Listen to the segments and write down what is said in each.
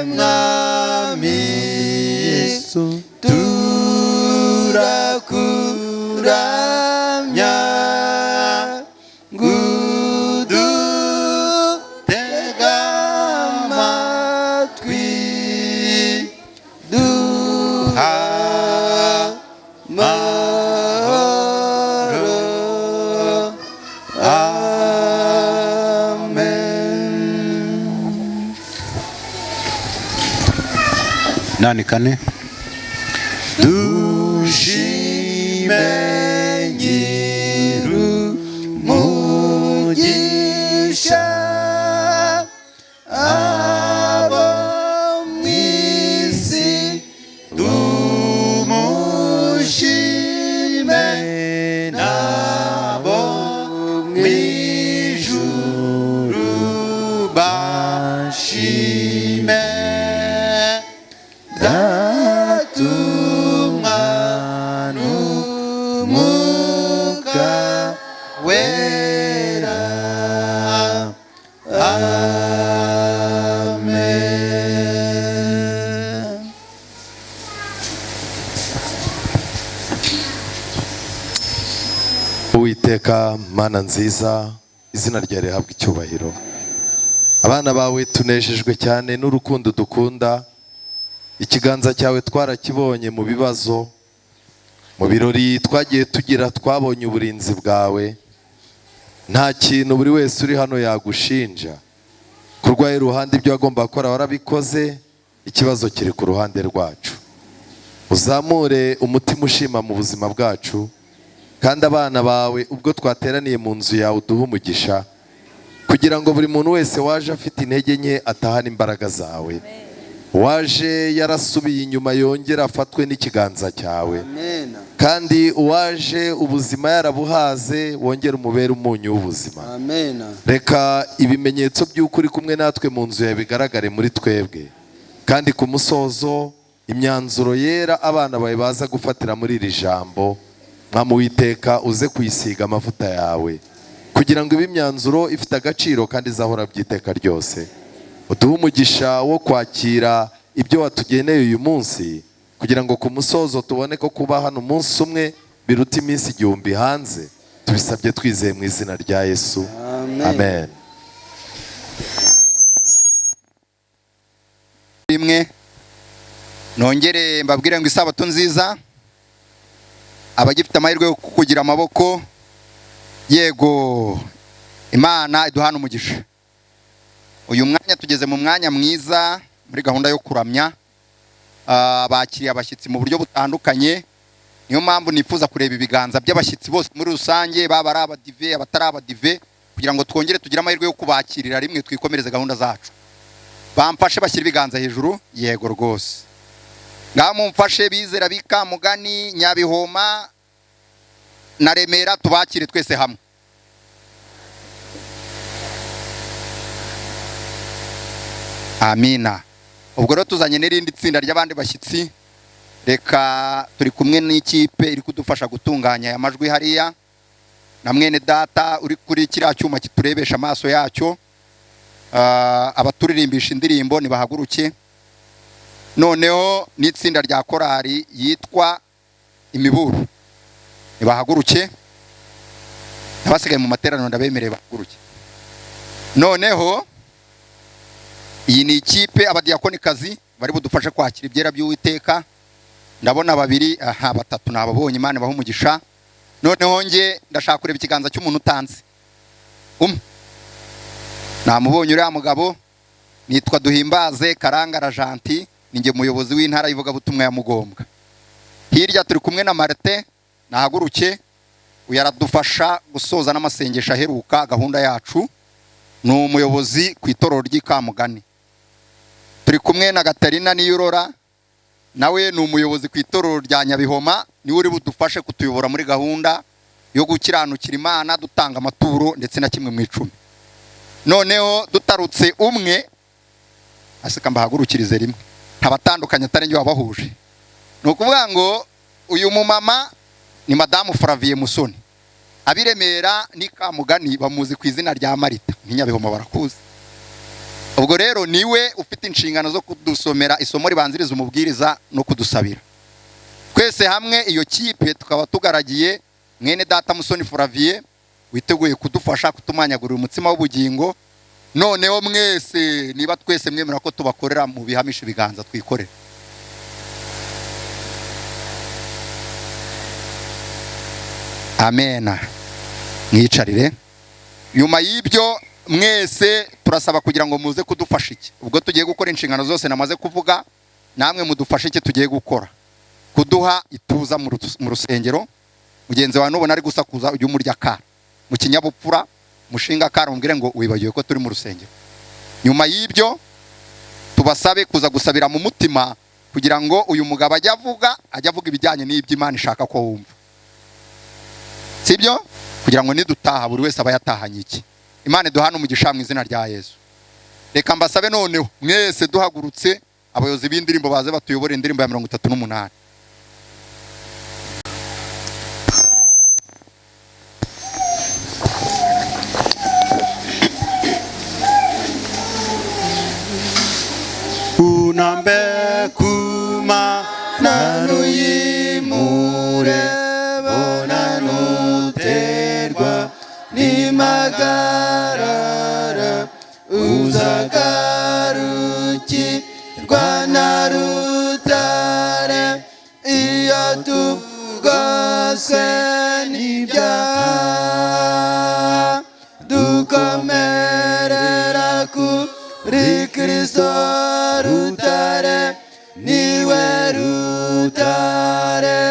mwami Yesu turakuramya ngudutega amatwi duha mahoro. Amen. Nani kane dushime nyir'umugisha abo mw'isi tumushime nabo mw'ijuru bashime wera. Amen. Uwiteka Mana nziza, izina ryawe rihabwa icyubahiro. Abana bawe tunejejwe cyane n'urukundo dukunda. Ikiganza cyawe twarakibonye mu bibazo, mu birori twagiye tugira, twabonye uburinzi bwawe. Nta kintu buri wese uri hano yagushinja. Kurwaye iruhande ibyo wagomba gukora warabikoze, ikibazo kiri ku ruhande rwacu. Uzamure umutima ushima mu buzima bwacu, kandi abana bawe ubwo twateraniye mu nzu yawe uduhe umugisha, kugira ngo buri muntu wese waje afite intege nke atahane imbaraga zawe. Waje yarasubiye inyuma yongera afatwe n'ikiganza cyawe. Amen. Kandi uwaje ubuzima yarabuhaze wongera umubere umunyu w'ubuzima. Amen. Reka ibimenyetso by'ukuri kumwe natwe mu nzu yawe bigaragare muri twebwe, kandi ku musozo imyanzuro yera abana bawe baza gufatira muri iri jambo, Mwami Uwiteka uze kuyisiga amavuta yawe, kugira ngo ibe imyanzuro ifite agaciro kandi izahora by'iteka ryose. Uduhe umugisha wo kwakira ibyo watugeneye uyu munsi, kugira ngo ku musozo tubone ko kuba hano umunsi umwe biruta iminsi 1000 hanze. Tubisabye twizeye mu izina rya Yesu. Amen. Amen. Rimwe nongere mbabwire ngo isabato nziza. Abagifite amahirwe yo kugira amaboko, yego Imana iduhana umugisha. Uyu mwanya tugeze mu mwanya mwiza muri gahunda yo kuramya abakiriye abashyitsi mu buryo butandukanye. Niyo mpamvu nifuza kureba ibiganza by'abashyitsi bose muri rusange, baba ari abadive abatari abadive, kugira ngo twongere tugire amahirwe yo kubakirira rimwe twikomereze gahunda zacu. Bamfashe bashyira ibiganza hejuru. Yego rwose. Ngaho mumfashe bizera Bikamugani, Nyabihoma na Remera, tubakire twese hamwe. Amina. Ubwo rero tuzanye n'irindi tsinda ry'abandi bashyitsi. Reka turi kumwe n'ikipe iri kudufasha gutunganya aya majwi hariya, na mwene data uri kuri kiriya cyuma kiturebesha amaso yacyo. Abaturirimbisha indirimbo nibahaguruke. Noneho n'itsinda rya korari yitwa Imiburo nibahaguruke. Abasigaye mu materaniro ndabemereye bahaguruke. Noneho iyi ni ikipe abadiyakonikazi bari budufashe kwakira ibyera by'Uwiteka. Ndabona babiri, batatu nababonye, Imana ibahe umugisha. Noneho nge ndashaka kureba ikiganza cy'umuntu utanze. Namubonye uriya mugabo, nitwa Duhimbaze Karangara Janti, ninjye muyobozi w'intara y'ivugabutumwa ya Mugombwa. Hirya turi kumwe na Martin, nahaguruke. Uyu aradufasha gusoza n'amasengesho aheruka gahunda yacu. Ni umuyobozi ku itorero ry'Ikamugani. Turi kumwe na Gatarina Niyurora, nawe ni umuyobozi ku itorero rya Nyabihoma, niwe uri budufashe kutuyobora muri gahunda yo gukiranukira Imana dutanga amaturo ndetse na kimwe mu icumi. Noneho dutarutse umwe, aseka mbahagurukirize rimwe, ntabatandukanye atari njye wabahuje. Ni ukuvuga ngo uyu mumama ni Madamu Flavie Musoni. Abiremera n'Ikamugani bamuzi ku izina rya Marita, n'Nyabihoma barakuzi. ubwo rero niwe ufite inshingano zo kudusomera isomo ribanziriza umubwiriza no kudusabira. Twese hamwe iyo kipe tukaba tugaragiye mwene data Musoni Flavie witeguye kudufasha kutumanyagurira umutsima w'ubugingo. Noneho mwese niba twese mwemera ko tubakorera mu bihamisha ibiganza twikorera. Amen. Mwicarire. Nyuma y'ibyo mwese turasaba kugira ngo muze kudufasha iki. Ubwo tugiye gukora inshingano zose namaze kuvuga, namwe mudufashe iki tugiye gukora. Kuduha ituza mu rusengero. Mugenzi wawe nubona ari gusakuza ujye umurya kara. Mu kinyabupfura mushinga kara umbwire ngo wibagiwe ko turi mu rusengero. Nyuma y'ibyo tubasabe kuza gusabira mu mutima kugira ngo uyu mugabo ajya avuga ibijyanye n'ibyo Imana ishaka ko wumva. Sibyo? Kugira ngo nidutaha buri wese aba yatahanye iki. Imana duhana umugisha mu izina rya Yesu. Reka mbasabe noneho mwese duhagurutse abayobozi b'indirimbo baze batuyobora indirimbo ya 38. Unambe kuma nanuyimure bona nuterwa ni magarara uzagarukirwa na rutare iyo tugose n'ibyaha dukomerera kuri Kristo rutare niwe rutare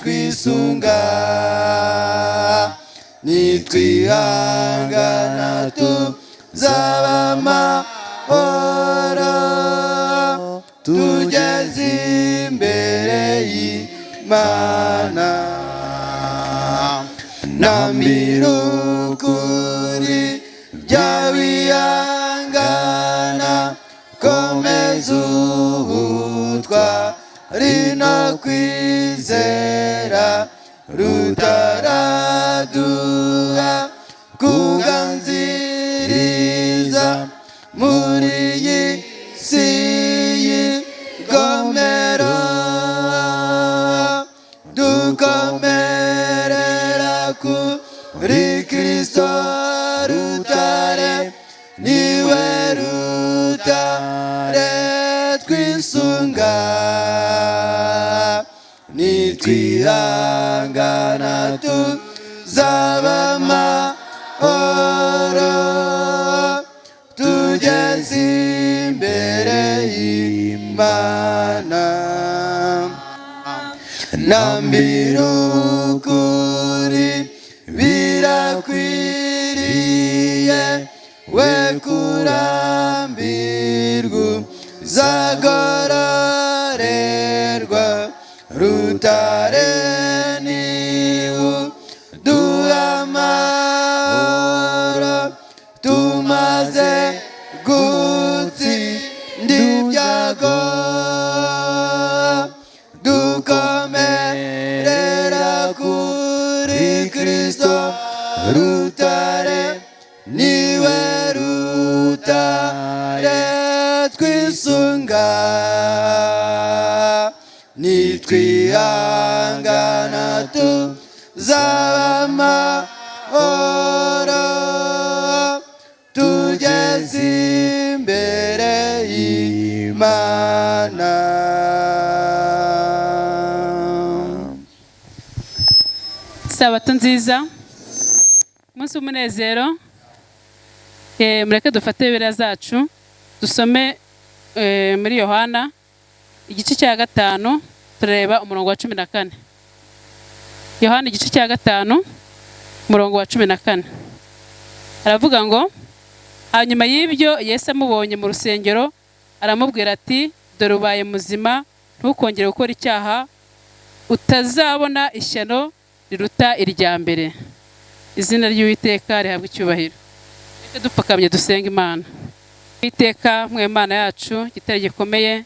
twisunga nitwihangana tuzaba amahoro tugeze imbere y'Imana namirukuri byawihangana komeza ubutwari no kwizera rutaraduha kuganziriza muri iyi si y'igomero dukomerera kuri Kristo rutare niwe rutare twisunga nitwihangana tuzaba amahoro tugeze imbere y'Imana nambirukuri birakwiriye we kurambirwa zagororerwa rutare niwe duha amahoro tumaze gutsinda ibyago dukomerera kuri Kristo rutare niwe rutare twisunga nitwihangana tuzaba amahoro tugeze imbere y'Imana. Sabato nziza, umunsi w'umunezero. Mureke dufate Bibiliya zacu dusome muri Yohana igice cya 5 tureba umurongo wa 14. Yohana igice cya 5 umurongo wa 14 aravuga ngo hanyuma y'ibyo Yesu amubonye mu rusengero aramubwira ati dore ubaye muzima ntukongere gukora icyaha utazabona ishyano riruta irya mbere. Izina ry'Uwiteka rihabwa icyubahiro. Reka dupfukamye dusenga Imana. Uwiteka mwe Imana yacu gitare gikomeye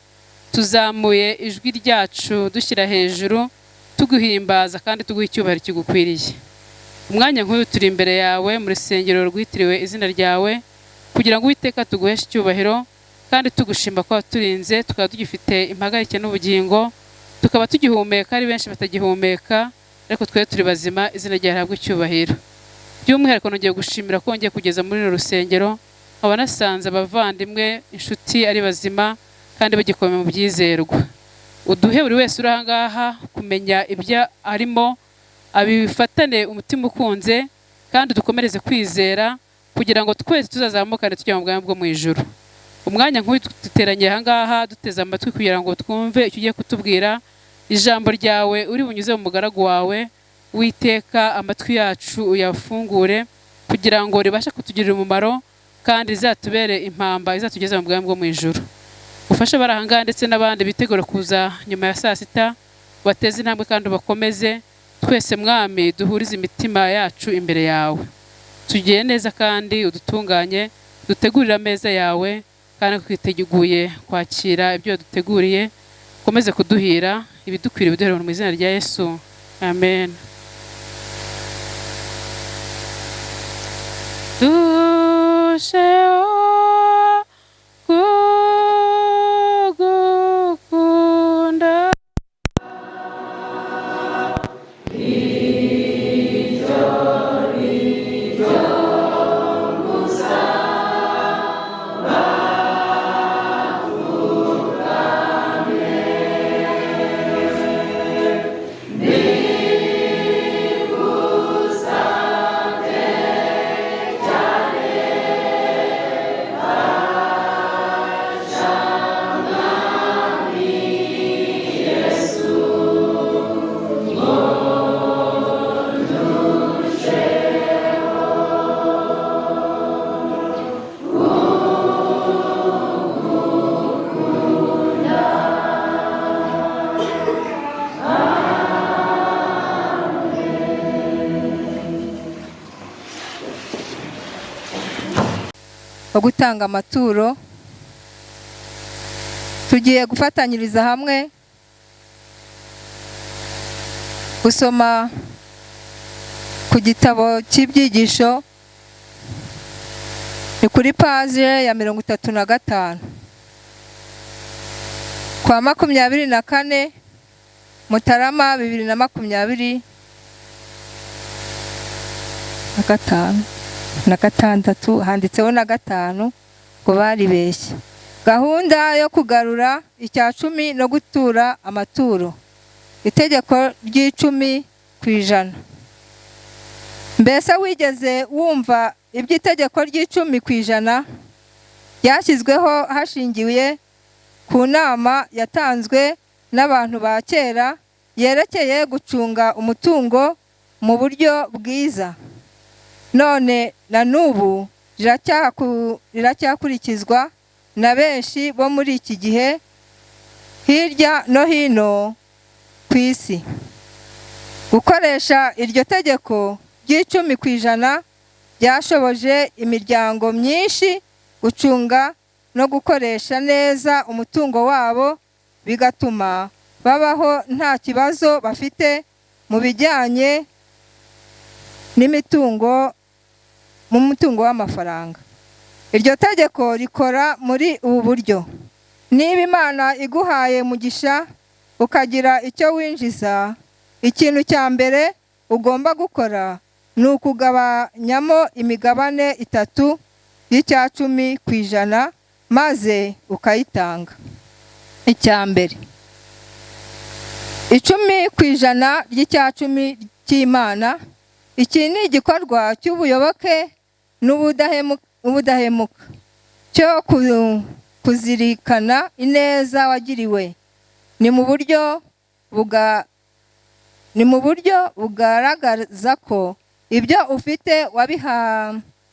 tuzamuye ijwi ryacu dushyira hejuru tuguhimbaza kandi tuguha icyubahiro kigukwiriye. Umwanya nk'uyu turi imbere yawe mu rusengero rwitiriwe izina ryawe kugira ngo Uwiteka tuguheshe icyubahiro kandi tugushima ko waturinze tukaba tugifite impagarike n'ubugingo, tukaba tugihumeka ari benshi batagihumeka, ariko twe turi bazima, izina ryawe rihabwe icyubahiro. By'umwihariko nongeye gushimira ko wongeye kugeza muri runo rusengero, nkaba nasanze abavandimwe inshuti ari bazima kandi bagikomeye mu byizerwa. Uduhe buri wese uri aha ngaha kumenya ibyo arimo, abifatane umutima ukunze, kandi dukomereze kwizera kugira ngo twese tuzazamukane tujya mu bwami bwo mu ijuru. Umwanya nk'uyu duteranye aha ngaha duteze amatwi kugira ngo twumve icyo ugiye kutubwira, ijambo ryawe uri bunyuze mu mugaragu wawe. Uwiteka, amatwi yacu uyafungure kugira ngo ribashe kutugirira umumaro kandi rizatubere impamba izatugeza mu bwami bwo mu ijuru. Ufashe abari aha ngaha ndetse n'abandi bitegura kuza nyuma ya saa sita, bateze intambwe kandi bakomeze. Twese Mwami duhurize imitima yacu imbere yawe, tugiye neza kandi udutunganye, dutegurira ameza yawe kandi twiteguye kwakira ibyo duteguriye. Ukomeze kuduhira ibidukwiriye, biduhere mu izina rya Yesu, amen. Dusheho kugukunda wo gutanga amaturo. Tugiye gufatanyiriza hamwe gusoma ku gitabo cy'ibyigisho, ni kuri paje ya 35 kwa 24 Mutarama 2025 na gatandatu, handitseho na 5 ngo baribeshye. Gahunda yo kugarura icya 10 no gutura amaturo, itegeko ry'10%. Mbese wigeze wumva iby'itegeko ry'10% ryashyizweho hashingiwe ku nama yatanzwe n'abantu ba kera yerekeye gucunga umutungo mu buryo bwiza? None na n'ubu riracyakurikizwa na benshi bo muri iki gihe hirya no hino ku isi. Gukoresha iryo tegeko ry'10% byashoboje imiryango myinshi gucunga no gukoresha neza umutungo wabo, bigatuma babaho nta kibazo bafite mu bijyanye n'imitungo, mu mutungo w'amafaranga. Iryo tegeko rikora muri ubu buryo: niba Imana iguhaye mugisha ukagira icyo winjiza, ikintu cya mbere ugomba gukora ni ukugabanyamo imigabane 3 y'icya 10% maze ukayitanga. Icya mbere, 10% ry'icya 10 cy'Imana. Iki ni igikorwa cy'ubuyoboke n'ubudahemuka cyo kuzirikana ineza wagiriwe. Ni mu buryo bugaragaza ko ibyo ufite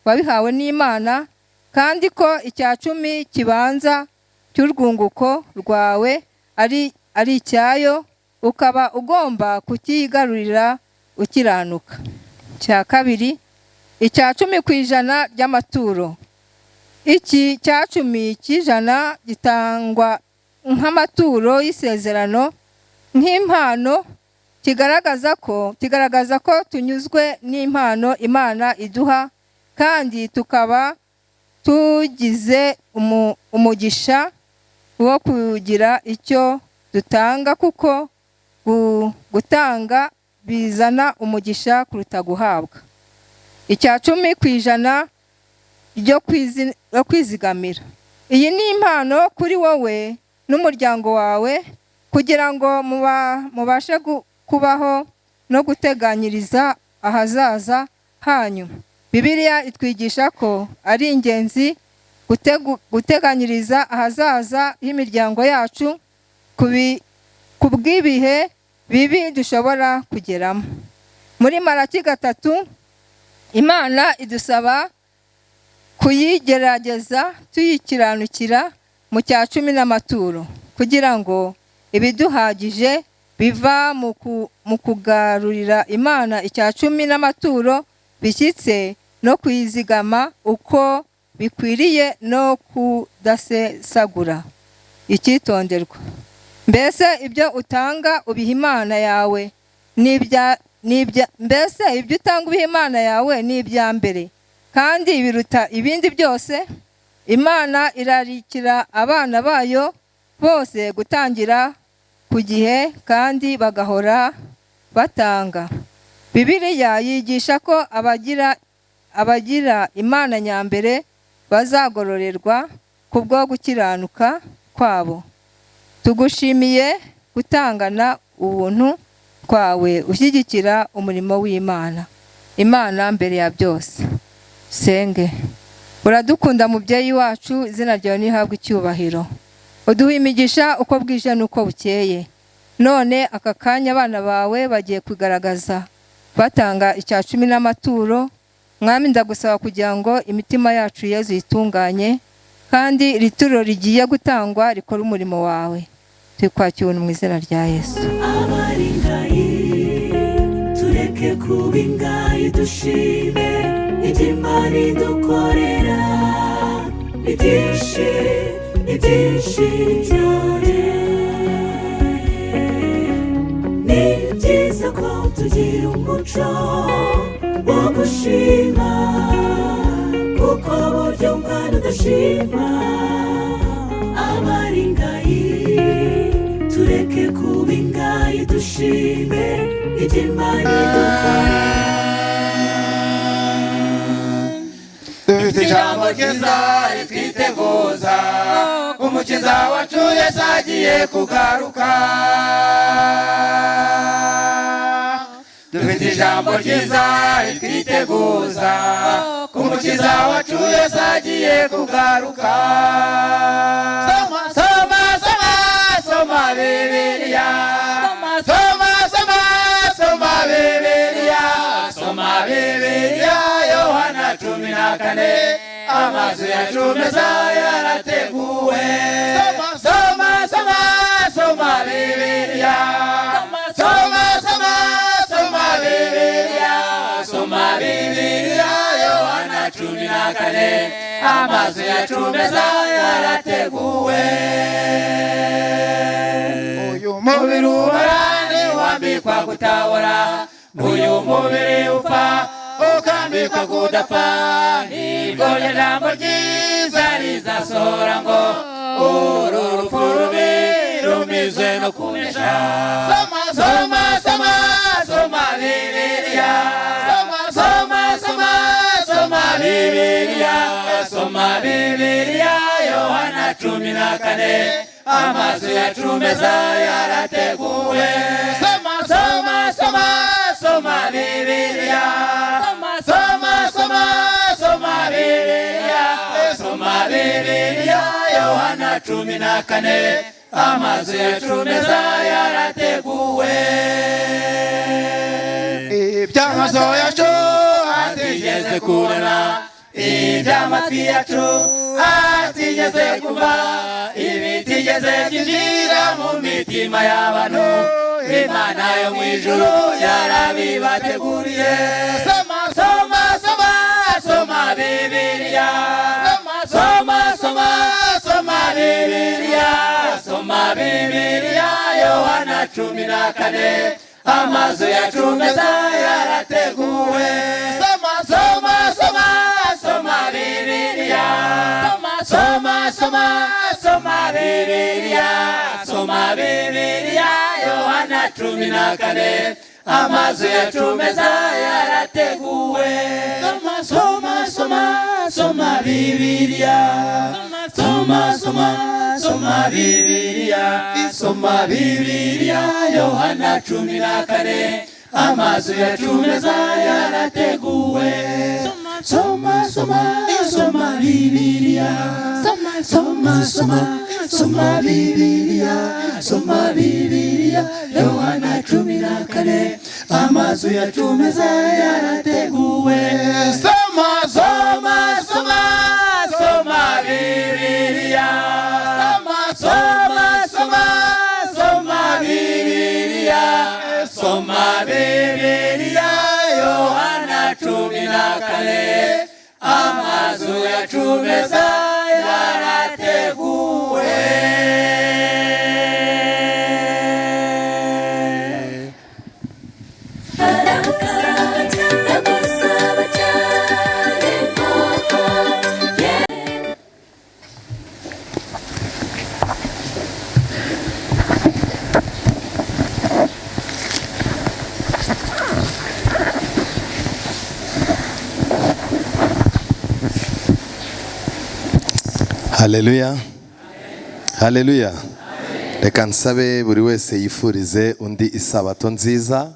wabihawe n'Imana, kandi ko icya 10 kibanza cy'urwunguko rwawe ari icyayo, ukaba ugomba kukigarurira ukiranuka. Cya kabiri, icya 10% ry'amaturo. Iki cya 10% gitangwa nk'amaturo y'isezerano, nk'impano, kigaragaza ko tunyuzwe n'impano Imana iduha, kandi tukaba tugize umugisha wo kugira icyo dutanga, kuko gutanga bizana umugisha kuruta guhabwa. 10% ryo kwizigamira. Iyi ni impano kuri wowe n'umuryango wawe, kugira ngo mubashe kubaho no guteganyiriza ahazaza hanyu. Bibiliya itwigisha ko ari ingenzi guteganyiriza ahazaza h'imiryango yacu ku bw'ibihe bibi dushobora kugeramo. Muri Malaki 3, Imana idusaba kuyigerageza tuyikiranukira mu 10% n'amaturo, kugira ngo ibiduhagije biva mu kugarurira Imana 10% n'amaturo bishyitse no kuyizigama uko bikwiriye no kudasesagura. Icyitonderwa: mbese ibyo utanga ubiha Imana yawe mbese ibyo utanga ubiha Imana yawe ni ibya mbere kandi biruta ibindi byose. Imana irarikira abana bayo bose gutangira ku gihe kandi bagahora batanga. Bibiliya yigisha ko abagira Imana nyambere bazagororerwa kubwo gukiranuka kwabo. Tugushimiye gutangana ubuntu kwawe ushyigikira umurimo w'Imana. Imana mbere ya byose. Senge. Uradukunda mubyeyi wacu, izina ryawe nihabwe icyubahiro. Uduha imigisha uko bwije nuko bukeye. None aka kanya abana bawe bagiye kugaragaza batanga 10% n'amaturo. Mwami, ndagusaba kugira ngo imitima yacu Yezu itunganye, kandi rituro rigiye gutangwa rikora umurimo wawe. Tukwakira mu izina rya Yesu. Abaringayi tureke kubingayi dushime Imana idukorera ibyinshi cyane. Ni byiza ko tugira umuco wo gushima, kuko buryo umwana udashima abaringayi. Tureke kubingayi dushime Imana idukorera. Dufite ijambo ryiza ritwiteguza, umukiza wacu Yesu agiye kugaruka. Dufite ijambo ryiza ritwiteguza, umukiza wacu Yesu agiye kugaruka. Soma Bibiliya, soma Bibiliya, soma Bibiliya. Yohana 14, amazu yacu meza yarateguwe. Soma Bibiliya, soma Bibiliya, soma Bibiliya. Yohana 14, amazu yacu meza yarateguwe. Uyu mubiri ubarani wambikwa gutabora, uyu mubiri upfa ukambikwa kudapfa. Nibwo ijambo ryiza rizasohora ngo uru rupfu rubi rumizwe no kunesha. Soma Bibiliya, soma Bibiliya, soma Bibiliya. Yohana 14, amazu yacu meza yarateguwe. Soma Bibiliya, soma Bibiliya, soma Bibiliya. Yohana 14, amazu yacu meza yarateguwe. Iby'amaso yacu atigeze kubona, iby'amatwi yacu atigeze kumva, ibitigeze byinjira mu mitima y'abantu, Imana yo mu ijuru yarabibateguriye. Soma Bibiliya, soma Bibiliya, soma Bibiliya. Yohana 14, amazu yacu meza yarateguwe. Soma Bibiliya. soma soma soma Bibiliya, soma Bibiliya, Yohana 14, amazu yacu meza yarateguwe. Soma soma soma Bibiliya, soma soma soma Bibiliya, soma Bibiliya, Yohana 14, amazu yacu meza yarateguwe. Soma soma soma Bibiliya, soma soma soma Bibiliya, soma Bibiliya, Yohana 14, amazu yacu meza yarateguwe. Soma soma soma soma Bibiliya, soma soma soma Bibiliya, soma Bibiliya, Yohana 14, amazu yacu meza yarateguwe. Haleluya. Haleluya. Reka nsabe buri wese yifurize undi isabato nziza.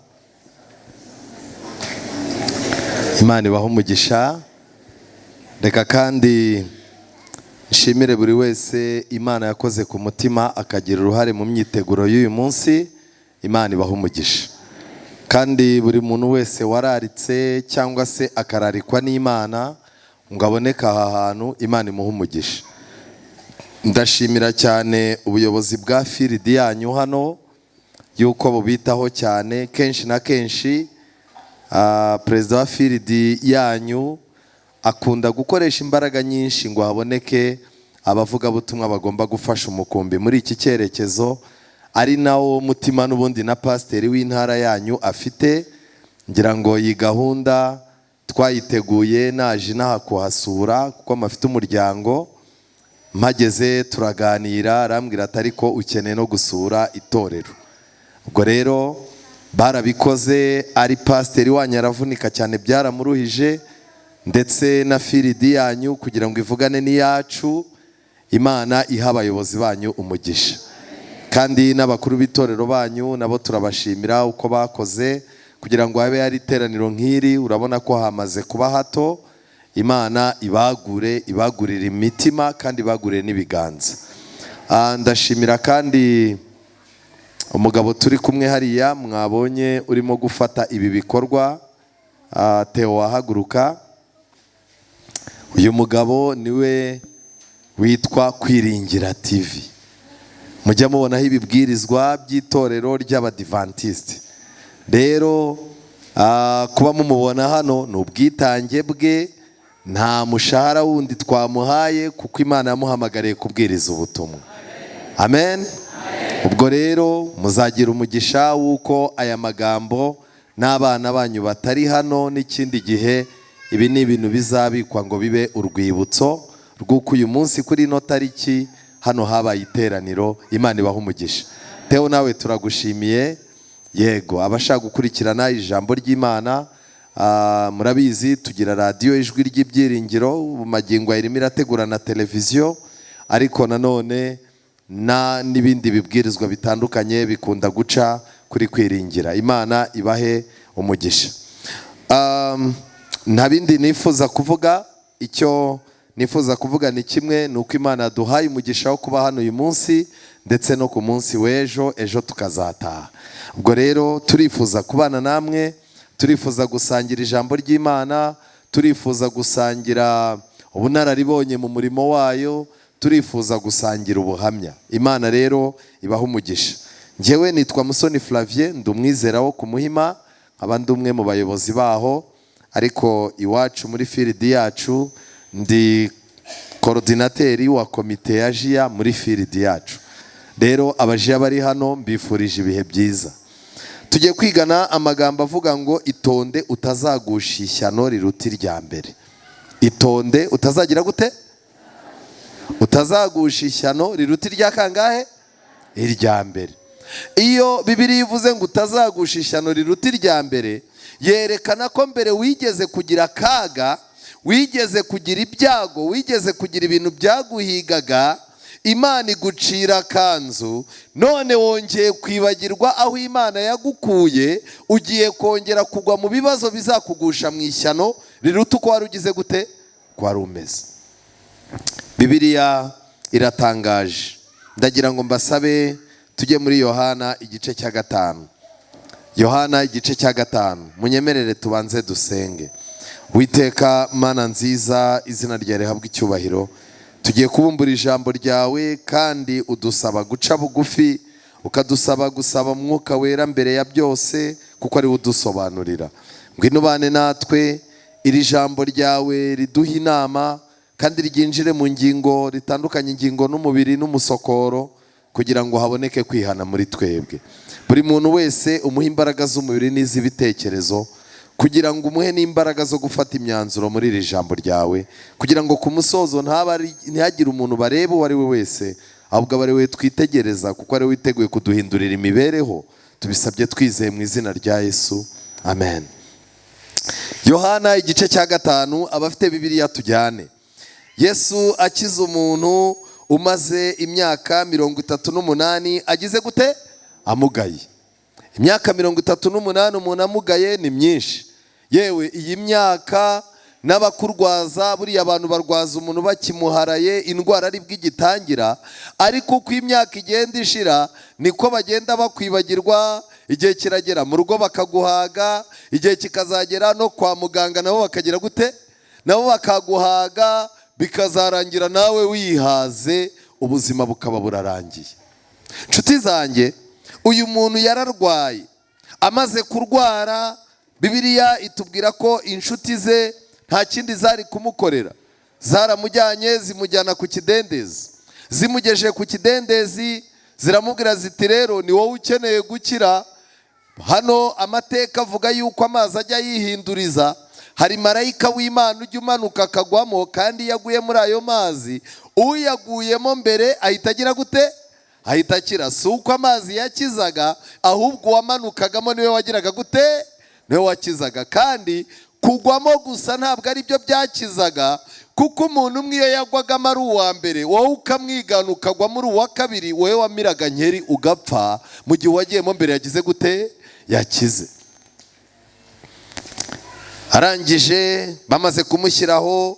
Imana ibahe umugisha. Reka kandi nshimire buri wese Imana yakoze ku mutima akagira uruhare mu myiteguro y'uyu munsi. Imana ibahe umugisha. Kandi buri muntu wese wararitse cyangwa se akararikwa n'Imana ngo aboneke aha hantu, Imana imuhe umugisha. Ndashimira cyane ubuyobozi bwa firidi yanyu hano yuko bubitaho cyane. Kenshi na kenshi perezida wa firidi yanyu akunda gukoresha imbaraga nyinshi ngo haboneke abavugabutumwa bagomba gufasha umukumbi muri iki cyerekezo, ari nawo mutima n'ubundi na pasiteri w'intara yanyu afite. Ngira ngo iyi gahunda twayiteguye naje inaha kuhasura kuko mafite umuryango. Mpageze turaganira, arambwira ati ariko ukeneye no gusura itorero. Ubwo rero barabikoze, ari pasiteri wanyu aravunika cyane byaramuruhije, ndetse na firidi yanyu kugira ngo ivugane n'iyacu. Imana iha abayobozi banyu umugisha, kandi n'abakuru b'itorero banyu nabo turabashimira uko bakoze kugira ngo habe ari iteraniro nk'iri. Urabona ko hamaze kuba hato. Imana ibagurira imitima kandi ibagurire n'ibiganza. Ndashimira kandi umugabo turi kumwe hariya mwabonye urimo gufata ibi bikorwa, Theo Wahaguruka. Uyu mugabo niwe witwa Kwiringira TV. Mujya mubonaho ibibwirizwa by'itorero ry'Abadivantiste. Rero kuba mumubona hano ni ubwitange bwe, nta mushahara wundi twamuhaye kuko Imana yamuhamagariye kubwiriza ubutumwa. Amen. Ubwo rero muzagira umugisha wuko aya magambo n'abana banyu batari hano n'ikindi gihe ibi ni ibintu bizabikwa ngo bibe urwibutso rw'uko uyu munsi kuri ino tariki hano habaye iteraniro. Imana ibahe umugisha. Theo nawe turagushimiye. Yego, abashaka gukurikirana ijambo ry'Imana, murabizi tugira radio Ijwi ry'Ibyiringiro, magingo irimo irategura na televiziyo, ariko nanone n'ibindi bibwirizwa bitandukanye bikunda guca kuri Kwiringira. Imana ibahe umugisha. Nta bindi nifuza kuvuga. Icyo nifuza kuvuga ni kimwe, ni uko Imana yaduhaye umugisha wo kuba hano uyu munsi ndetse no ku munsi w'ejo, ejo tukazataha. Ubwo rero turifuza kubana namwe, turifuza gusangira ijambo ry'Imana, turifuza gusangira ubunararibonye mu murimo wayo, turifuza gusangira ubuhamya. Imana rero ibahe umugisha. Njyewe nitwa Musoni Flavien, ndi umwizera wo ku Muhima, nkaba ndi umwe mu bayobozi baho, ariko iwacu muri firidi yacu ndi korodinateri wa komite ya JIA muri firidi yacu. Rero abajiya bari hano mbifurije ibihe byiza. Tugiye kwigana amagambo avuga ngo itonde utazagusha ishyano riruta irya mbere. Itonde utazagira gute? utazagusha ishyano riruta irya kangahe? Irya mbere. Iyo Bibiliya ivuze ngo utazagusha ishyano riruta irya mbere, yerekana ko mbere wigeze kugira akaga, wigeze kugira ibyago, wigeze kugira ibintu byaguhigaga, Imana igucira kanzu, none wongeye kwibagirwa aho Imana yagukuye, ugiye kongera kugwa mu bibazo bizakugusha mu ishyano riruta uko wari ugize gute? Ko wari umeze. Bibiliya iratangaje. Ndagira ngo mbasabe tujye muri Yohana igice cya 5. Yohana igice cya 5. Munyemerere tubanze dusenge. Witeka Mana nziza, izina ryawe rihabwe icyubahiro. Tugiye kubumbura ijambo ryawe kandi udusaba guca bugufi, ukadusaba gusaba Mwuka Wera mbere ya byose, kuko ari udusobanurira. Ngwino bane natwe, iri jambo ryawe riduha inama kandi ryinjire mu ngingo ritandukanye, ingingo n'umubiri n'umusokoro, kugira ngo haboneke kwihana muri twebwe. Buri muntu wese umuhe imbaraga z'umubiri n'iz'ibitekerezo, kugira ngo umuhe n'imbaraga zo gufata imyanzuro muri iri jambo ryawe, kugira ngo ku musozo ntihagire umuntu bareba uwo ari we wese, ahubwo ari we twitegereza, kuko ari we witeguye kuduhindurira imibereho. Tubisabye twizeye mu izina rya Yesu, amen. Yohana igice cya 5. Abafite Bibiliya tujyane. Yesu akiza umuntu umaze imyaka 38 agize gute? Amugaye. Imyaka 38 umuntu amugaye ni myinshi. Yewe iyi myaka n'abakurwaza, buriya abantu barwaza umuntu bakimuharaye, indwara ari bw'igitangira, ariko uko imyaka igenda ishira niko bagenda bakwibagirwa. Igihe kiragera mu rugo bakaguhaga, igihe kikazagera no kwa muganga nabo bakagira gute? Nabo bakaguhaga, bikazarangira nawe wihaze, ubuzima bukaba burarangiye. Nshuti zanjye, uyu muntu yararwaye. Amaze kurwara, Bibiliya itubwira ko inshuti ze nta kindi zari kumukorera, zaramujyanye zimujyana ku kidendezi. Zimugejeje ku kidendezi ziramubwira ziti, rero ni wowe ukeneye gukira. Hano amateka avuga yuko amazi ajya yihinduriza. Hari marayika w'Imana ujya umanuka akagwamo, kandi iyo aguye muri ayo mazi, uyaguyemo mbere ahita agira gute? Ahita akira. Si uko amazi yakizaga, ahubwo uwamanukagamo niwe wagiraga gute? Niwe wakizaga. Kandi kugwamo gusa ntabwo ari byo byakizaga, kuko umuntu umwe iyo yagwagamo ari uwa mbere, wowe ukamwigana ukagwa muri uwa kabiri, wowe wamiraga nkeri ugapfa, mu gihe wagiyemo mbere yagize gute? Yakize. Arangije bamaze kumushyiraho,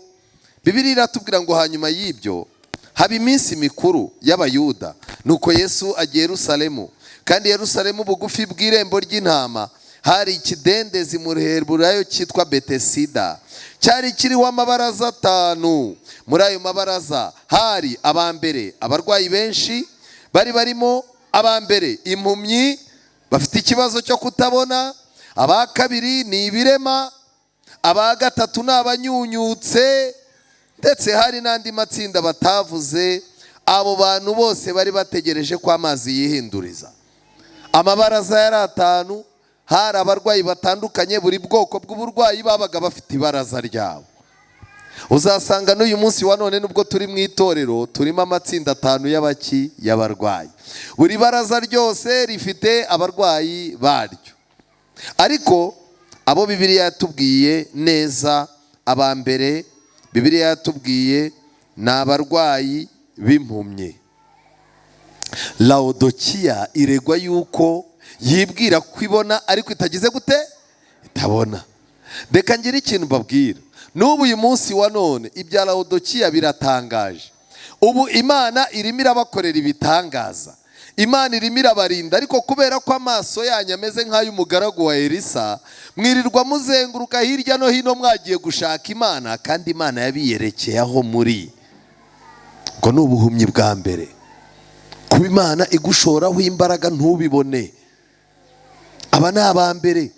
Bibiliya iratubwira ngo hanyuma y'ibyo haba iminsi mikuru y'Abayuda. Nuko Yesu agiye Yerusalemu, kandi Yerusalemu bugufi bw'irembo ry'intama hari ikidendezi mu Ruheburayo cyitwa Betesida, cyari kiriho amabaraza 5. Muri ayo mabaraza hari abambere abarwayi benshi, bari barimo abambere impumyi bafite ikibazo cyo kutabona, aba kabiri ni ibirema, aba gatatu ni abanyunyutse, ndetse hari n'andi matsinda batavuze. Abo bantu bose bari bategereje ko amazi yihinduriza. Amabaraza yari 5, hari abarwayi batandukanye, buri bwoko bw'uburwayi babaga bafite ibaraza ryabo. Uzasanga n'uyu munsi wa none nubwo turi mu itorero, turimo amatsinda 5 y'abarwayi. Buri baraza ryose rifite abarwayi baryo. Ariko abo Bibiliya yatubwiye neza, abambere Bibiliya yatubwiye ni abarwayi b'impumyi. Laodikiya iregwa yuko yibwira ko ibona ariko itagize gute? Itabona. Reka ngire ikintu mbabwira. N'ubu uyu munsi wa none ibya Laodikiya biratangaje. Ubu Imana irimo irabakorera ibitangaza, Imana irimo irabarinda, ariko kubera ko amaso yanyu ameze nk'ay'umugaragu wa Elisa, mwirirwa muzenguruka hirya no hino mwagiye gushaka Imana, kandi Imana yabiyerekeye aho muri. Ngo ni ubuhumyi bwa mbere, kuba Imana igushoraho imbaraga ntubibone. Aba ni abambere,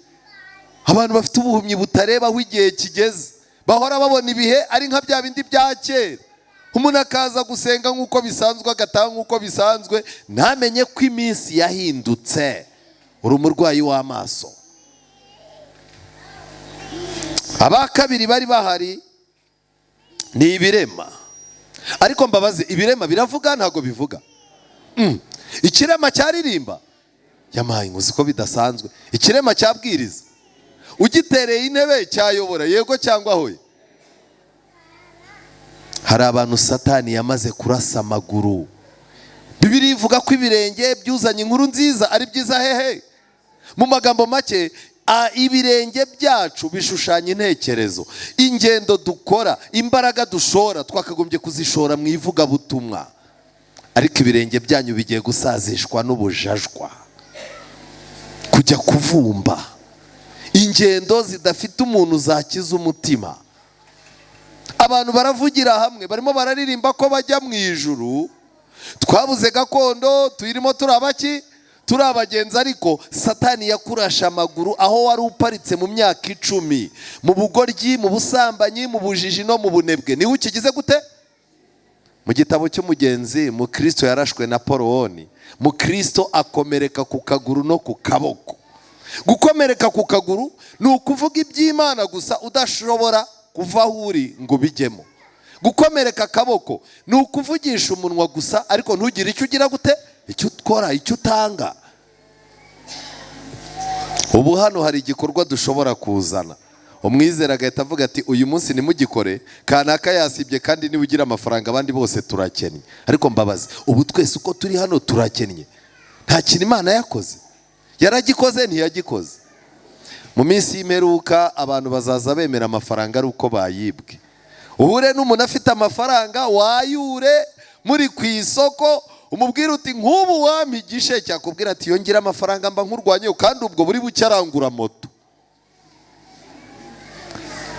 abantu bafite ubuhumyi butareba aho igihe kigeze, bahora babona ibihe ari nka bya bindi bya kera. Umuntu akaza gusenga nk'uko bisanzwe, agataha nk'uko bisanzwe, ntamenye ko iminsi yahindutse. Uri umurwayi w'amaso. Aba kabiri bari bahari ni ibirema. ariko mbabaze, ibirema biravuga ntago bivuga? Ikirema cyaririmba? Yamaye nguzi ko bidasanzwe. Ikirema cyabwiriza? Ugitereye intebe cyayobora, yego cyangwa hoye? Hari abantu Satani yamaze kurasa amaguru. Bibiliya ivuga ko ibirenge byuzanye inkuru nziza ari byiza hehe? Mu magambo make, ibirenge byacu bishushanya intekerezo, ingendo dukora, imbaraga dushora twakagombye kuzishora mu ivugabutumwa, ariko ibirenge byanyu bigiye gusazishwa n'ubujajwa, kujya kuvumba, ingendo zidafite umuntu zakiza umutima. Abantu baravugira hamwe, barimo bararirimba ko bajya mu ijuru, twabuze gakondo, tuyirimo turabaki, turabagenzi, ariko Satani yakurasha amaguru aho wari uparitse mu myaka 10, mu bugoryi, mu busambanyi, mu bujiji no mu bunebwe. Niwe ukigize gute? Mu gitabo cy'umugenzi, mu Kristo yarashwe na Porowoni, mu Kristo akomereka ku kaguru no ku kaboko. Gukomereka ku kaguru ni ukuvuga iby'Imana gusa udashobora kuva aho uri ngo bijyemo. Gukomereka akaboko ni ukuvugisha umunwa gusa ariko ntugire icyo ugira gute, icyo ukora, icyo utanga. Ubu hano hari igikorwa dushobora kuzana, umwizera agahita avuga ati uyu munsi nimugikore, kanaka yasibye kandi niwe ugira amafaranga, abandi bose turakennye. Ariko mbabazi, ubu twese uko turi hano turakennye, nta kintu Imana yakoze? Yaragikoze ntiyagikoze? Mu minsi y'imperuka abantu bazaza bemera amafaranga ari uko bayibwe. Uhure n'umuntu afite amafaranga, wayure muri ku isoko, umubwira uti nk'ubu wampa igishe, cyakubwira ati yongera amafaranga mba nkurwanyeho, kandi ubwo buri buke arangura moto.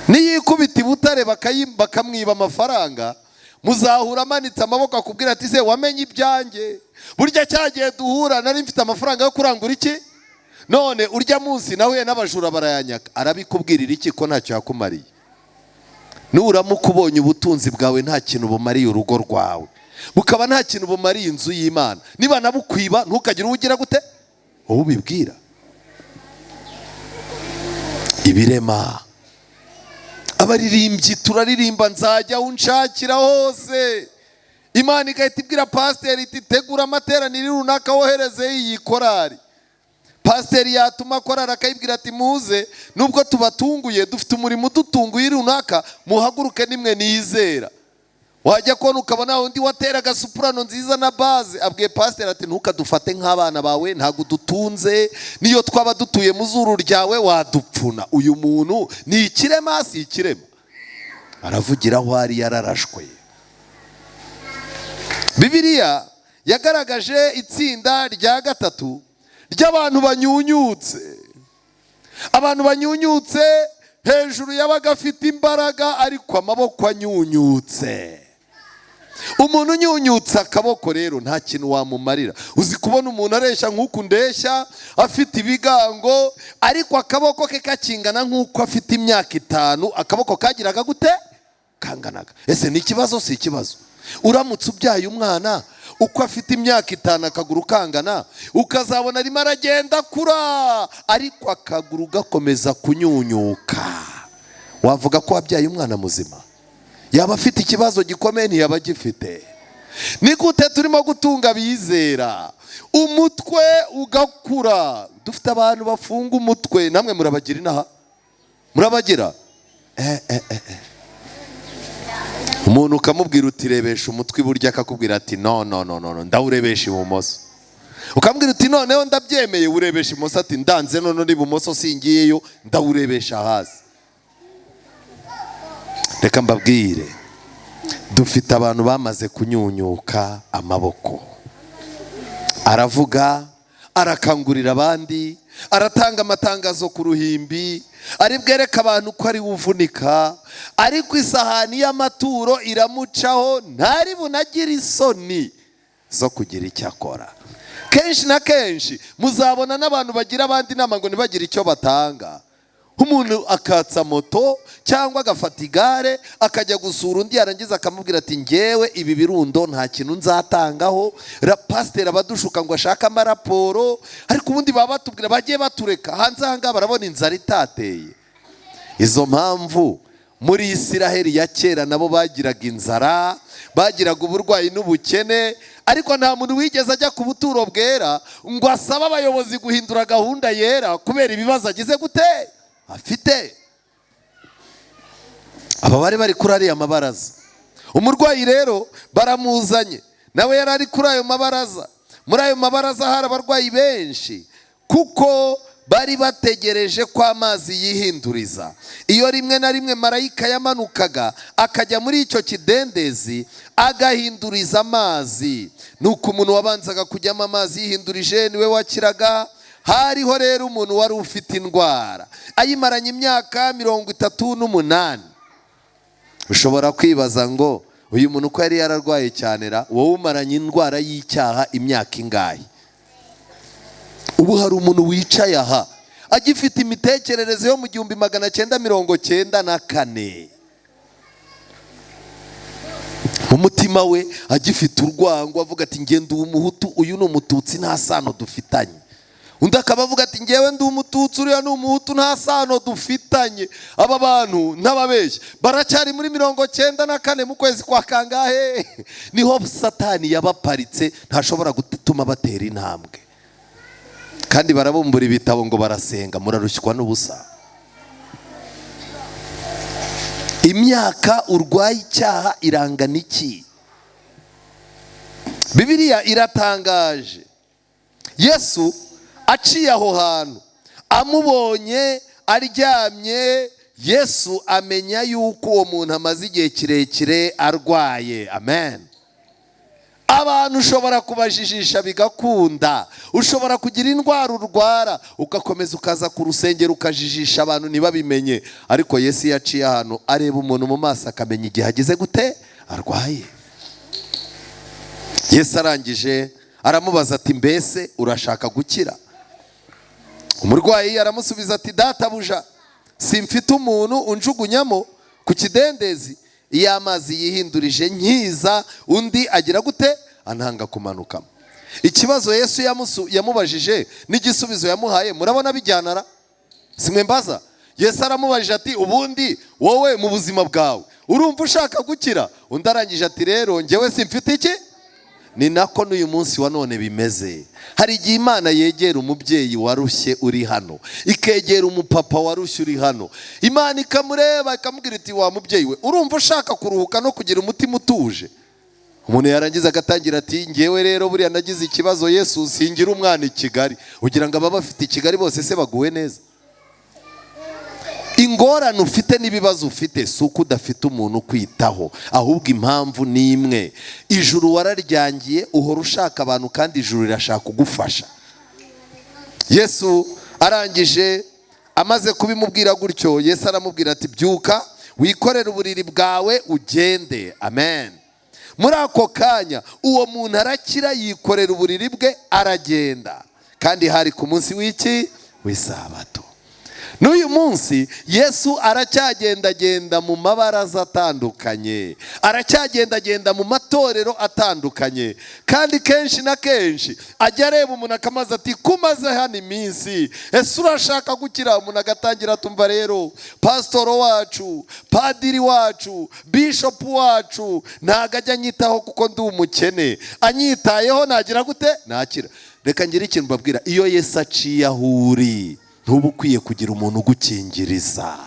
Niyikubita ibutare bakamwiba amafaranga, muzahura amanitse amaboko akubwira ati se wamenye ibyanjye, burya cyagiye duhura nari mfite amafaranga yo kurangura iki, none urya munsi nahuye n'abajura barayanyaka. Arabikubwirira iki ko ntacyo yakumariye? Nuramuka ubonye ubutunzi bwawe nta kintu bumariye urugo rwawe, bukaba nta kintu bumariye inzu y'Imana, niba nabukwiba ntukagire uwugira gute, wowe ubibwira. Ibirema, abaririmbyi turaririmba nzajya unshakira hose, Imana igahita ibwira pasiteri iti tegura amateraniro runaka wohereze iyi korari. Pasiteri yatuma korari akayibwira ati muze, nubwo tubatunguye dufite umurimo udutunguye runaka, muhaguruke nimwe nizera. Wajya kubona ukabona undi wateraga soprano nziza na baze, abwiye pasiteri ati ntukadufate nk'abana bawe, ntabwo dutunze, niyo twaba dutuye mu zuru ryawe wadupfuna. Uyu muntu ni ikirema, si ikirema? Aravugira aho ari yararashwe. Bibiliya yagaragaje itsinda rya gatatu ry'abantu banyunyutse. Abantu banyunyutse, hejuru yabaga afite imbaraga ariko amaboko anyunyutse. Umuntu unyunyutse akaboko rero nta kintu wamumarira. Uzi kubona umuntu areshya nk'uku ndeshya, afite ibigango, ariko akaboko ke kakingana nk'uko afite imyaka 5, akaboko kagiraga gute? Kanganaga. Ese ni ikibazo si ikibazo? Uramutse ubyaye umwana uko afite imyaka 5 akaguru kangana, ukazabona arimo aragenda kura ariko akaguru gakomeza kunyunyuka, wavuga ko wabyaye umwana muzima? Yaba afite ikibazo gikomeye ntiyaba gifite? Ni gute turimo gutunga bizera umutwe ugakura? Dufite abantu bafunga umutwe, namwe murabagira inaha? Murabagira? Umuntu ukamubwira uti rebesha umutwe iburyo, akakubwira ati no ndawurebesha ibumoso. Ukamubwira uti noneho ndabyemeye, urebesha ibumoso, ati ndanze none ibumoso singiyeyo, ndawurebesha hasi. Reka mbabwire, dufite abantu bamaze kunyunyuka amaboko. Aravuga, arakangurira abandi, aratanga amatangazo ku ruhimbi, ari bwereka abantu ko ari uvunika, ariko isahani y'amaturo iramucaho, ntari bunagire isoni zo kugira icyo akora. Kenshi na kenshi muzabona n'abantu bagira abandi inama ngo ntibagire icyo batanga. Umuntu akatsa moto cyangwa agafata igare akajya gusura undi, yarangiza akamubwira ati ngewe ibi birundo nta kintu nzatangaho, pasiteri abadushuka ngo ashaka amaraporo, ariko ubundi baba batubwira bagiye batureka hanze aha ngaha barabona inzara itateye. Izo mpamvu muri Isiraheli ya kera nabo bagiraga inzara, bagiraga uburwayi n'ubukene, ariko nta muntu wigeze ajya ku buturo bwera ngo asabe abayobozi guhindura gahunda yera kubera ibibazo agize gute afite. Aba bari kuri ariya mabaraza. Umurwayi rero baramuzanye, nawe yari ari kuri ayo mabaraza. Muri ayo mabaraza hari abarwayi benshi, kuko bari bategereje ko amazi yihinduriza. Iyo rimwe na rimwe marayika yamanukaga akajya muri icyo kidendezi agahinduriza amazi, nuko umuntu wabanzaga kujyamo amazi yihindurije niwe wakiraga. Hariho rero umuntu wari ufite indwara ayimaranye imyaka 38. Ushobora kwibaza ngo uyu muntu ko yari yararwaye cyane ra, wowe umaranye indwara y'icyaha imyaka ingahe? Ubu hari umuntu wicaye aha agifite imitekerereze yo mu 1994, umutima we agifite urwango, avuga ati nge ndi umuhutu, uyu ni umututsi, nta sano dufitanye. Undi akaba avuga ati ngewe ndi umututsi, uriya ni umuhutu, nta sano dufitanye. Aba bantu ntababeshya baracyari muri 94 mu kwezi kwa kangahe niho Satani yabaparitse, ntashobora gutuma batera intambwe. Kandi barabumbura ibitabo ngo barasenga, murarushywa n'ubusa. Imyaka urwaye icyaha irangana iki? Bibiliya iratangaje. Yesu aciye aho hantu, amubonye aryamye, Yesu amenya yuko uwo muntu amaze igihe kirekire arwaye. Amen. Abantu ushobora kubajijisha bigakunda, ushobora kugira indwara urwara ugakomeza ukaza ku rusengero ukajijisha abantu ntibabimenye, ariko Yesu yaciye ahantu areba umuntu mu maso akamenya igihe agize gute arwaye. Yesu arangije aramubaza ati mbese urashaka gukira? Umurwayi aramusubiza ati databuja, simfite umuntu unjugunyamo ku kidendezi, iyo amazi yihindurije nkiza undi agira gute antanga kumanukamo. Ikibazo Yesu yamubajije n'igisubizo yamuhaye murabona bijyanara? Simwe mbaza. Yesu aramubajije ati ubundi wowe mu buzima bwawe urumva ushaka gukira? Undi arangije ati rero ngewe simfite iki. Ni nako n'uyu munsi wa none bimeze. Hari igihe Imana yegera umubyeyi warushye uri hano, ikegera umupapa warushye uri hano. Imana ikamureba ikamubwira iti wa mubyeyi we urumva ushaka kuruhuka no kugira umutima utuje? Umuntu yarangiza agatangira ati ngewe rero buriya nagize ikibazo Yesu, singira umwana i Kigali. Ugira ngo aba bafite i Kigali bose se baguwe neza? Ingorane ufite n'ibibazo ufite si uko udafite umuntu kwitaho, ahubwo impamvu ni imwe. Ijuru wararyangiye, uhora ushaka abantu kandi ijuru rirashaka kugufasha. Yesu arangije amaze kubimubwira gutyo, Yesu aramubwira ati byuka wikorere uburiri bwawe ugende. Amen. Muri ako kanya uwo muntu arakira, yikorera uburiri bwe aragenda. Kandi hari ku munsi w'iki? W'isabato. N'uyu munsi Yesu aracyagendagenda mu mabaraza atandukanye, aracyagendagenda mu matorero atandukanye, kandi kenshi na kenshi ajya areba umuntu akamaza ati kumaze hano iminsi, ese urashaka gukira? Umuntu agatangira tumva rero pasitoro wacu, padiri wacu, bishopu wacu ntago ajya anyitaho kuko ndi umukene, anyitayeho nagira gute nakira. Reka ngire ikintu mbabwira, iyo Yesu aciye aho uri ntuba ukwiye kugira umuntu ugukingiriza.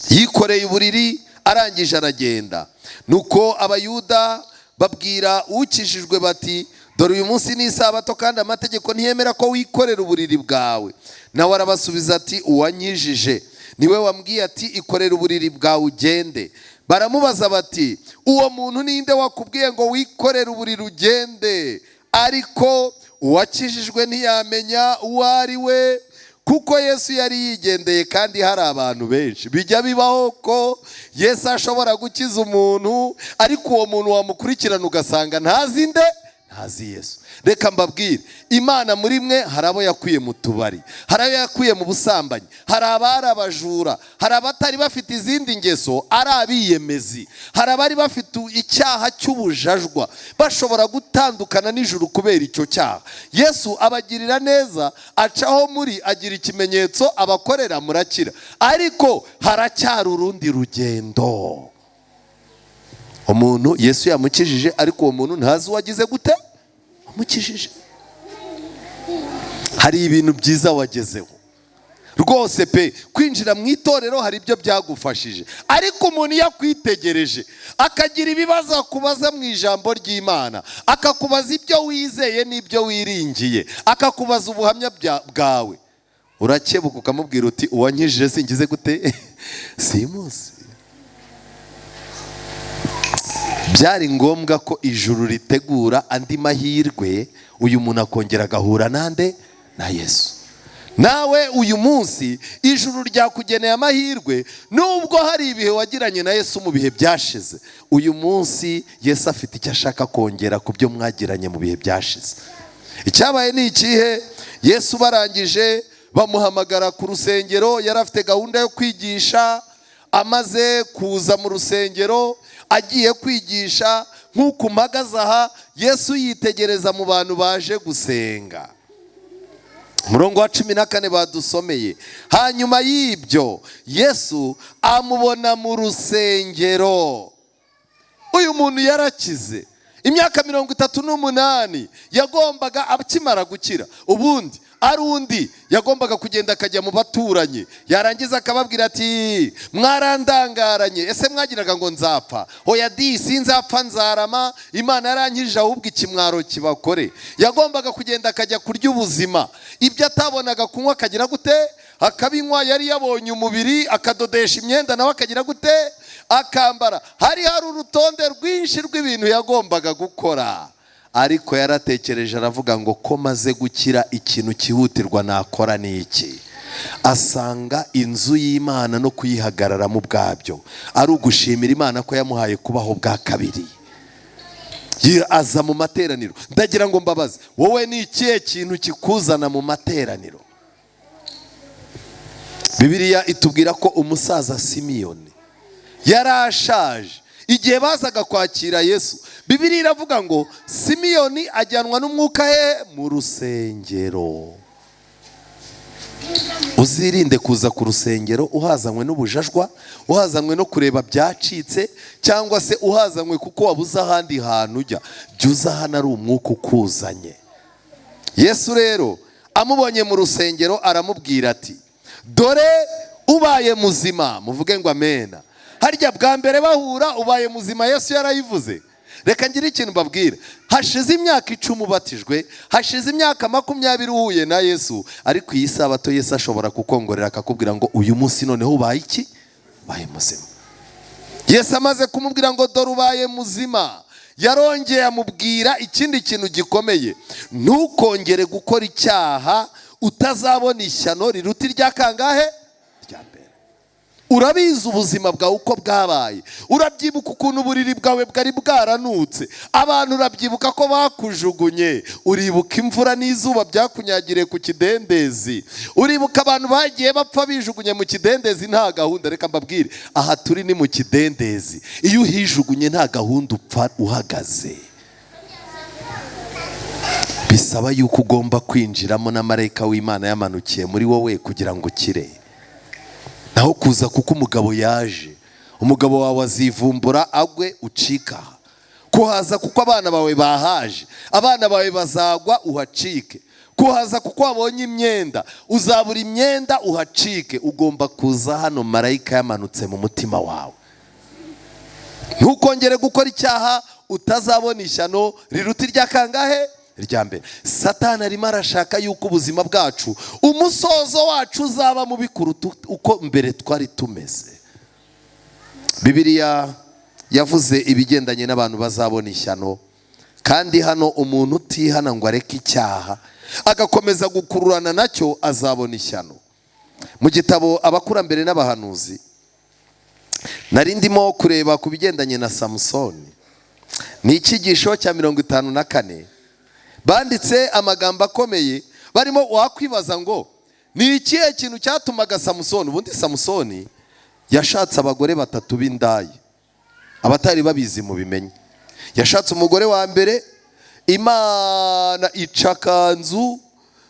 Yikoreye uburiri arangije aragenda. Nuko abayuda babwira ukijijwe bati dore uyu munsi ni isabato kandi amategeko ntiyemera ko wikorera uburiri bwawe. Nawe arabasubiza ati uwanyijije niwe wambwiye ati ikorera uburiri bwawe ugende. Baramubaza bati uwo muntu ninde wakubwiye ngo wikorere uburiri ugende? Ariko uwakijijwe ntiyamenya uwo ari we, kuko Yesu yari yigendeye kandi hari abantu benshi. Bijya bibaho ko Yesu ashobora gukiza umuntu, ariko uwo muntu wamukurikirana ugasanga ntazi ntazi Yesu. Reka mbabwire, Imana muri mwe hari abo yakuye mu tubari, hari abo yakuye mu busambanyi, hari abari abajura, hari abatari bafite izindi ngeso ari abiyemezi, hari abari bafite icyaha cy'ubujajwa bashobora gutandukana n'ijuru kubera icyo cyaha. Yesu abagirira neza, acaho muri agira ikimenyetso abakorera murakira, ariko haracyari urundi rugendo. Umuntu Yesu yamukijije, ariko uwo muntu ntazi wagize gute wamukijije. Hari ibintu byiza wagezeho rwose pe, kwinjira mu itorero hari ibyo byagufashije, ariko umuntu yakwitegereje akagira ibibazo akubaza mu ijambo ry'Imana, akakubaza ibyo wizeye n'ibyo wiringiye, akakubaza ubuhamya bwawe, urakebuka ukamubwira uti uwankijije singize gute simuzi. Byari ngombwa ko ijuru ritegura andi mahirwe, uyu muntu akongera agahura nande na Yesu. Nawe uyu munsi ijuru ryakugeneye amahirwe, nubwo hari ibihe wagiranye na Yesu mu bihe byashize, uyu munsi Yesu afite icyo ashaka kongera ku byo mwagiranye mu bihe byashize. Icyabaye ni ikihe? Yesu barangije bamuhamagara ku rusengero, yari afite gahunda yo kwigisha. Amaze kuza mu rusengero agiye kwigisha, nk'uko mpagaze aha, Yesu yitegereza mu bantu baje gusenga. Umurongo wa 14 badusomeye, hanyuma y'ibyo Yesu amubona mu rusengero. Uyu muntu yarakize imyaka 38 yagombaga akimara gukira, ubundi ari undi yagombaga kugenda akajya mu baturanyi, yarangiza akababwira ati mwarandangaranye, ese mwagiraga ngo nzapfa? Oya di, sinzapfa nzarama, Imana yarankijije, ahubwo ikimwaro kibakore. Yagombaga kugenda akajya kurya ubuzima, ibyo atabonaga kunywa akagira gute akabinywa. Yari yabonye umubiri, akadodesha imyenda nawe akagira gute akambara. Hari urutonde rwinshi rw'ibintu yagombaga gukora, ariko yaratekereje aravuga ngo ko maze gukira, ikintu cyihutirwa nakora ni iki? Asanga inzu y'Imana no kuyihagararamo ubwabyo ari ugushimira Imana ko yamuhaye kubaho bwa kabiri. Aza mu materaniro. Ndagira ngo mbabaze, wowe ni ikihe kintu kikuzana mu materaniro? Bibiliya itubwira ko umusaza Simiyoni yarashaje igihe bazaga kwakira Yesu. Bibiliya iravuga ngo Simiyoni ajyanwa n'umwuka mu rusengero. Uzirinde kuza ku rusengero uhazanywe n'ubujajwa, uhazanywe no kureba byacitse, cyangwa se uhazanywe kuko wabuze ahandi hantu ujya. Jya uza hano ari umwuka ukuzanye. Yesu rero amubonye mu rusengero aramubwira ati, dore ubaye muzima. Muvuge ngo amena. Harya bwa mbere bahura ubaye muzima Yesu yarayivuze. Reka ngire ikintu mbabwira, hashize imyaka 10 ubatijwe, hashize imyaka 20 uhuye na Yesu, ariko iyi sabato Yesu ashobora kukongorera akakubwira ngo uyu munsi noneho ubaye iki? Ubaye muzima. Yesu amaze kumubwira ngo dore ubaye muzima, yarongeye amubwira ikindi kintu gikomeye, ntukongere gukora icyaha utazabona ishyano riruta irya kangahe? Rya mbere. Urabizi ubuzima bwawe uko bwabaye, urabyibuka ukuntu uburiri bwawe bwari bwaranutse, abantu urabyibuka ko bakujugunye, uribuka imvura n'izuba byakunyagiriye ku kidendezi, uribuka abantu bagiye bapfa bijugunye mu kidendezi nta gahunda. Reka mbabwire, aha turi ni mu kidendezi. Iyo uhijugunye nta gahunda upfa uhagaze. Bisaba yuko ugomba kwinjiramo na marayika w'Imana yamanukiye muri wowe kugira ngo ukire. Naho kuza kuko umugabo yaje, umugabo wawe azivumbura agwe ucika. Kuhaza kuko abana bawe bahaje, abana bawe bazagwa uhacike. Kuhaza kuko wabonye imyenda, uzabura imyenda uhacike. Ugomba kuza hano marayika yamanutse mu mutima wawe. Ntukongere gukora icyaha utazabona ishyano riruta irya kangahe? Rya mbere. Satani arimo arashaka yuko ubuzima bwacu, umusozo wacu uzaba mu bikurutu uko mbere twari tumeze. Bibiliya yavuze ibigendanye n'abantu bazabona ishyano, kandi hano umuntu utihana ngo areke icyaha agakomeza gukururana nacyo azabona ishyano. Mu gitabo Abakurambere n'Abahanuzi nari ndimo kureba ku bigendanye na Samusoni. Ni icyigisho cya 54 banditse amagambo akomeye, barimo wakwibaza ngo ni ikihe kintu cyatumaga Samusoni, ubundi Samusoni yashatse abagore 3 b'indaya, abatari babizi mu bimenye. Yashatse umugore wa mbere, Imana ica kanzu,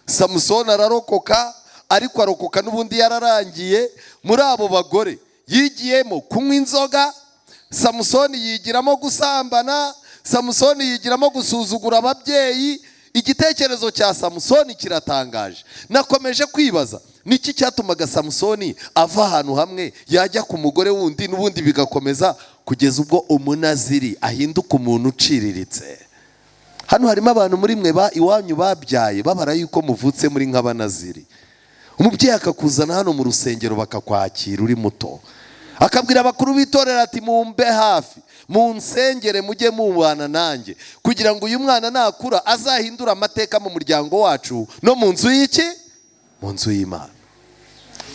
Samusoni ararokoka, ariko arokoka n'ubundi yararangiye. Muri abo bagore yigiyemo kunywa inzoga, Samusoni yigiramo gusambana, Samusoni yigiramo gusuzugura ababyeyi. Igitekerezo cya Samusoni kiratangaje. Nakomeje kwibaza niki cyatumaga Samusoni ava ahantu hamwe yajya ku mugore wundi, n'ubundi bigakomeza kugeza ubwo umunaziri ahinduka umuntu uciriritse. Hano harimo abantu muri mwe iwanyu babyaye babara yuko muvutse muri nk'abanaziri. Umubyeyi akakuzana hano mu rusengero bakakwakira uri muto, akabwira abakuru b'itorero ati mumbe hafi, munsengere mujye mubana nanjye, kugira ngo uyu mwana nakura azahindura amateka mu muryango wacu no mu nzu y'iki? Mu nzu y'Imana.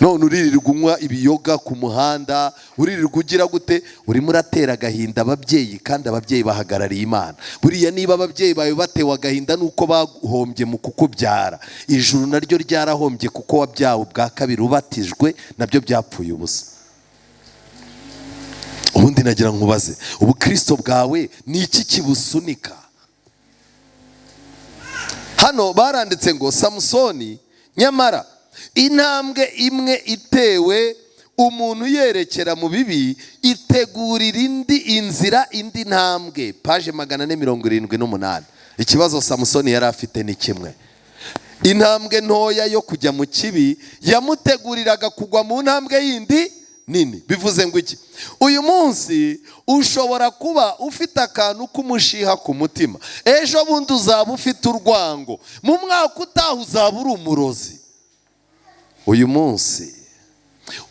None uririrwa unywa ibiyoga ku muhanda, uririrwa ugira gute? Urimo uratera agahinda ababyeyi, kandi ababyeyi bahagarariye Imana. Buriya niba ababyeyi bawe batewe agahinda nuko bahombye mu kukubyara, ijuru naryo ryarahombye kuko wabyawe ubwa kabiri ubatijwe, nabyo byapfuye ubusa. Ubundi nagira nkubaze, ubukristo bwawe ni iki kibusunika? Hano baranditse ngo Samusoni nyamara intambwe imwe itewe umuntu yerekera mu bibi itegurira indi inzira, indi ntambwe. Paje 478. Ikibazo Samusoni yari afite ni kimwe: intambwe ntoya yo kujya mu kibi yamuteguriraga kugwa mu ntambwe yindi nini. Bivuze ngo iki? Uyu munsi ushobora kuba ufite akantu k'umushiha ku mutima, ejo bundi uzaba ufite urwango, mu mwaka utaha uzaba uri umurozi. Uyu munsi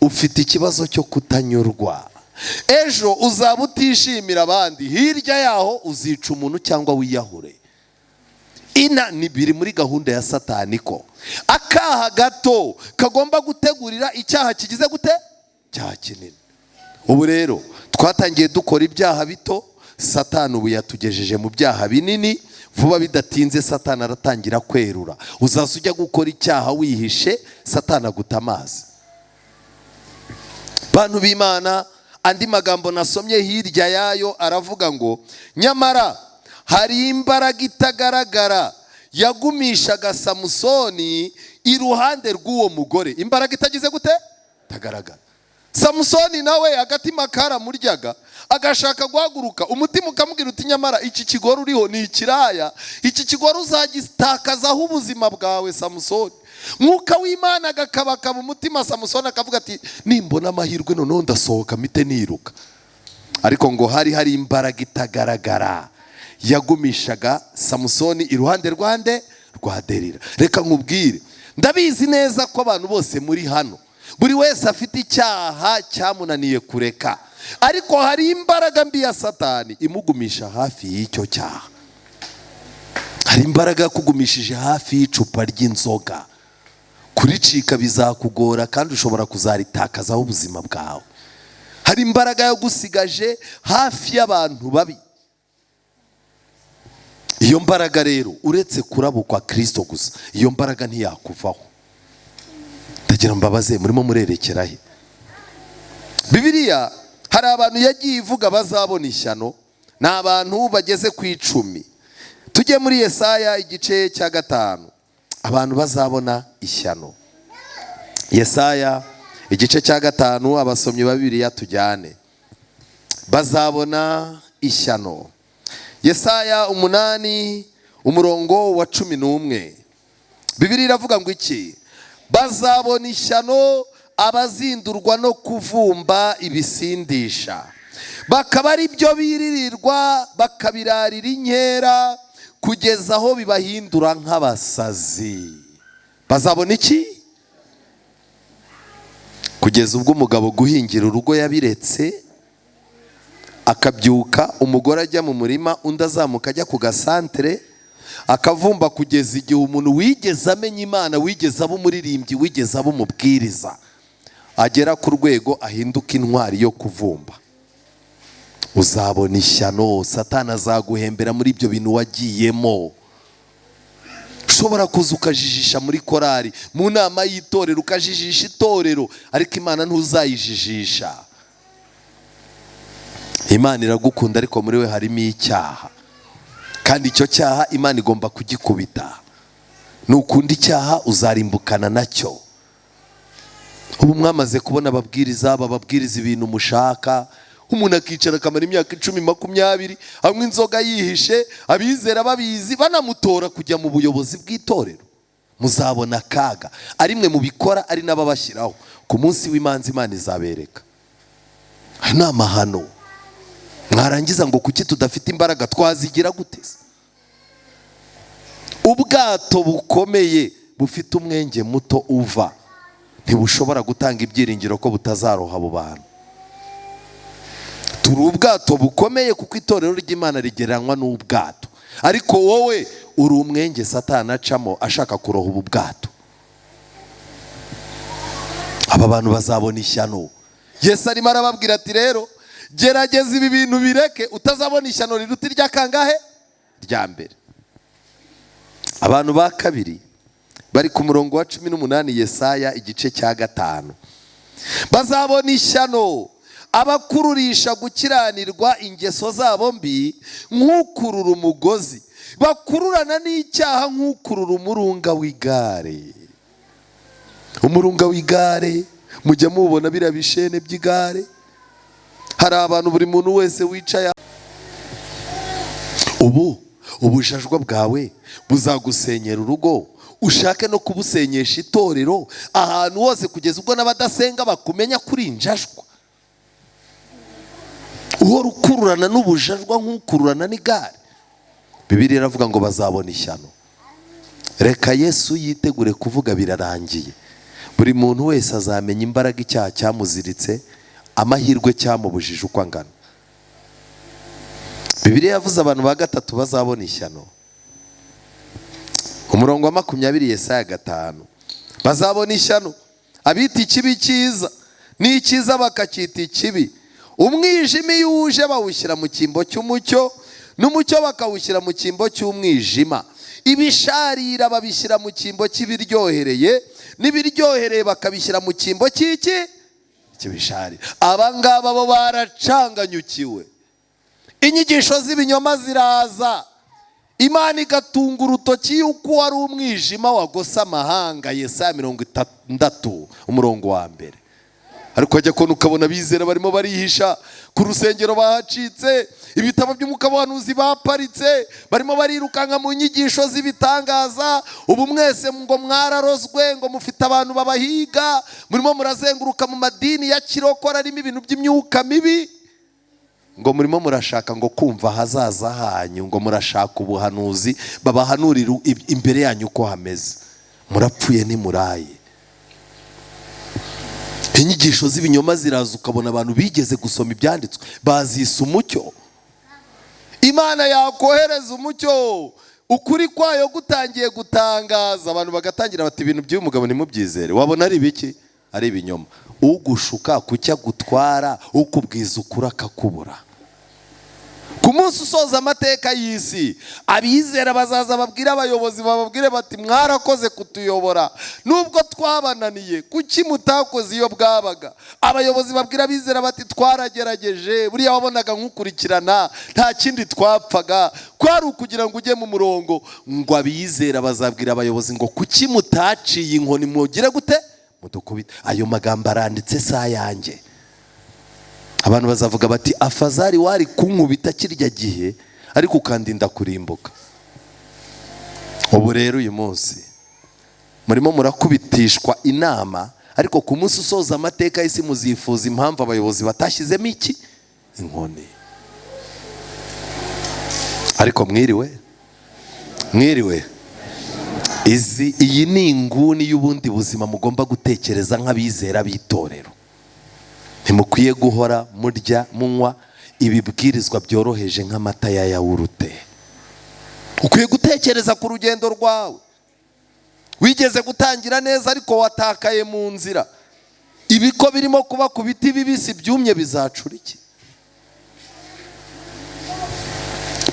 ufite ikibazo cyo kutanyurwa, ejo uzaba utishimira abandi, hirya yaho uzica umuntu cyangwa wiyahure. Ni biri muri gahunda ya Satani ko akaha gato kagomba gutegurira icyaha kigize gute? Cyaha kinini. Ubu rero twatangiye dukora ibyaha bito, Satani ubu yatugejeje mu byaha binini. Vuba bidatinze Satani aratangira kwerura, uzaza ujya gukora icyaha wihishe, Satani aguta amazi. Bantu b'Imana, andi magambo nasomye hirya yayo aravuga ngo nyamara hari imbaraga itagaragara yagumishaga Samusoni iruhande rw'uwo mugore. Imbaraga itagize gute? Tagaragara. Samusoni nawe agatima karamuryaga, agashaka guhaguruka, umutima ukamubwira uti nyamara iki kigore uriho ni ikiraya, iki kigore uzagitakazaho ubuzima bwawe Samusoni. Mwuka w'Imana agakabakaba umutima Samusoni, akavuga ati nimbona amahirwe noneho ndasohoka mite niruka. Ariko ngo hari imbaraga itagaragara yagumishaga Samusoni iruhande rwa Delila. Reka nkubwire, ndabizi neza ko abantu bose muri hano, buri wese afite icyaha cyamunaniye kureka, ariko hari imbaraga mbi ya Satani imugumisha hafi y'icyo cyaha. Hari imbaraga yakugumishije hafi y'icupa ry'inzoga, kuricika bizakugora kandi ushobora kuzaritakazaho ubuzima bwawe. Hari imbaraga yagusigaje hafi y'abantu babi. Iyo mbaraga rero uretse kurabukwa Kristo gusa, iyo mbaraga ntiyakuvaho. Ndagira mbabaze, murimo murerekera he? Bibiliya hari abantu yagiye ivuga bazabona ishyano, ni abantu bageze ku 10. Tujye muri Yesaya igice cya 5, abantu bazabona ishyano. Yesaya igice cya 5, abasomyi ba Bibiliya tujyane. Bazabona ishyano. Yesaya 8 umurongo wa 11. Bibiliya iravuga ngo iki? Bazabona ishyano abazindurwa no kuvumba ibisindisha, bakaba ari byo biririrwa bakabirarira inkera kugeza aho bibahindura nk'abasazi. Bazabona iki? Kugeza ubwo umugabo guhingira urugo yabiretse, akabyuka umugore ajya mu murima, undi azamuka ajya ku gasantere, akavumba kugeza igihe umuntu wigeze amenya Imana, wigeze aba umuririmbyi, wigeze aba umubwiriza, agera ku rwego ahinduka intwari yo kuvumba. Uzabona ishyano, Satani azaguhembera muri ibyo bintu wagiyemo. ushobora kuza ukajijisha muri korari, mu nama y'itorero ukajijisha itorero, ariko Imana ntuzayijijisha. Imana iragukunda, ariko muri we harimo icyaha, kandi icyo cyaha Imana igomba kugikubita. Nukunda icyaha uzarimbukana nacyo. Ubu mwamaze kubona ababwiriza bababwiriza ibintu mushaka, umuntu akicara akamara imyaka 10-20 anywa inzoga yihishe, abizera babizi banamutora kujya mu buyobozi bw'itorero. Muzabona akaga, ari mwe mubikora, ari n'ababashyiraho. Ku munsi w'imanza Imana izabereka. Aya ni amahano. Mwarangiza ngo kuki tudafite imbaraga, twazigira gute? Ubwato bukomeye bufite umwenge muto uva ntibushobora gutanga ibyiringiro ko butazaroha abo bantu. Turi ubwato bukomeye kuko itorero ry'Imana rigereranywa n'ubwato, ariko wowe uri umwenge Satani acamo ashaka kuroha ubu bwato. Aba bantu bazabona ishyano. Yesu arimo arababwira ati rero gerageza ibi bintu bireke, utazabona ishyano riruta irya kangahe? Rya mbere. Abantu ba kabiri bari ku murongo wa 18, Yesaya igice cya 5. Bazabona ishyano abakururisha gukiranirwa ingeso zabo mbi nk'ukurura umugozi, bakururana n'icyaha nk'ukurura umurunga w'igare. Umurunga w'igare mujya mubona biriya bishene by'igare, hari abantu buri muntu wese wicaye. Ubujajwa bwawe buzagusenyera urugo, ushake no kubusenyesha itorero, ahantu hose kugeza ubwo n'abadasenga bakumenya kuri injajwa. Uhora ukururana n'ubujajwa nk'ukururana n'igare. Bibiliya iravuga ngo bazabona ishyano. Reka Yesu yitegure kuvuga birarangiye. Buri muntu wese azamenya imbaraga icyaha cyamuziritse, amahirwe cyamubujije uko angana. Bibiliya yavuze abantu ba gatatu bazabona ishyano. Umurongo wa 20, Yesaya 5. Bazabona ishyano abita ikibi cyiza, n'icyiza bakacyita ikibi. Umwijima iyo uje bawushyira mu cyimbo cy'umucyo, n'umucyo bakawushyira mu cyimbo cy'umwijima. Ibisharira babishyira mu cyimbo cy'ibiryohereye, n'ibiryohereye bakabishyira mu cyimbo cy'ibisharira. Aba ngaba bo baracanganyukiwe. Inyigisho z'ibinyoma ziraza, Imana igatunga urutoki yuko wari umwijima wagose amahanga. Yesaya 60 umurongo wa 1. Ariko ajya kubona ukabona bizera barimo barihisha ku rusengero, bahacitse ibitabo by'umukabanuzi baparitse, barimo barirukanka mu nyigisho z'ibitangaza. Ubu mwese ngo mwararozwe, ngo mufite abantu babahiga, murimo murazenguruka mu madini ya kirokora arimo ibintu by'imyuka mibi, ngo murimo murashaka ngo kumva hazaza hanyu, ngo murashaka ubuhanuzi babahanurira imbere yanyu uko hameze. Murapfuye ntimuraye. Inyigisho z'ibinyoma ziraza, ukabona abantu bigeze gusoma ibyanditswe bazisa umucyo. Imana yakohereza umucyo, ukuri kwayo gutangiye gutangaza, abantu bagatangira bati ibintu by'uyu mugabo ntimubyizere. Wabona ari biki? Ari ibinyoma. Ugushuka kucya gutwara, ukubwiza ukuri akakubura. Ku munsi usoza amateka y'isi, abizera bazaza babwira abayobozi, bababwire bati mwarakoze kutuyobora nubwo twabananiye, kuki mutakoze iyo bwabaga? Abayobozi babwira abizera bati twaragerageje, buriya wabonaga nk'ukurikirana, nta kindi twapfaga, kwari ukugira ngo ujye mu murongo. Ngo abizera bazabwira abayobozi ngo kuki mutaciye inkoni mwogire gute? Mudukubita. Ayo magambo aranditse sa yanjye. Abantu bazavuga bati afazari wari kunkubita kirya gihe, ariko ukandinda kurimbuka. Ubu rero uyu munsi murimo murakubitishwa inama, ariko ku munsi usoza amateka y'isi muzifuza impamvu abayobozi batashyizemo iki? Inkoni. Ariko mwiriwe. Iyi ni inguni y'ubundi buzima mugomba gutekereza nk'abizera b'itorero. Ntimukwiye guhora murya munywa ibibwirizwa byoroheje nk'amata ya yawurute. Ukwiye gutekereza ku rugendo rwawe. Wigeze gutangira neza ariko watakaye mu nzira. Ibiko birimo kuba ku biti bibisi byumye bizacura iki?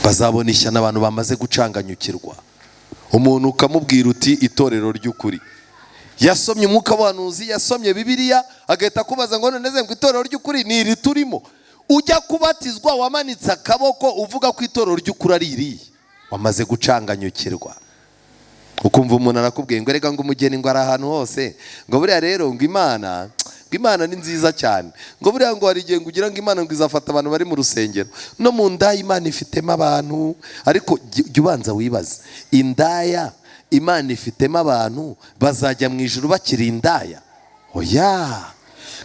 Bazabona ishyano abantu bamaze gucanganyukirwa. umuntu ukamubwira uti itorero ry'ukuri, yasomye umwuka w'ubuhanuzi, yasomye Bibiliya, agahita akubaza ngo none ngo itorero ry'ukuri ni iri turimo. Ujya kubatizwa wamanitse akaboko uvuga ko itorero ry'ukuri ari iriya, wamaze gucanganyukirwa. Ukumva umuntu arakubwiye ngo erega ngo umugeni ngo ari ahantu hose, ngo buriya rero ngo Imana ni nziza cyane, ngo buriya ngo hari igihe ngo ugira ngo Imana ngo izafata abantu bari mu rusengero, no mu ndaya Imana ifitemo abantu. Ariko jya ubanza wibaze, indaya Imana ifitemo abantu bazajya mu ijuru bakiri indaya? Oya,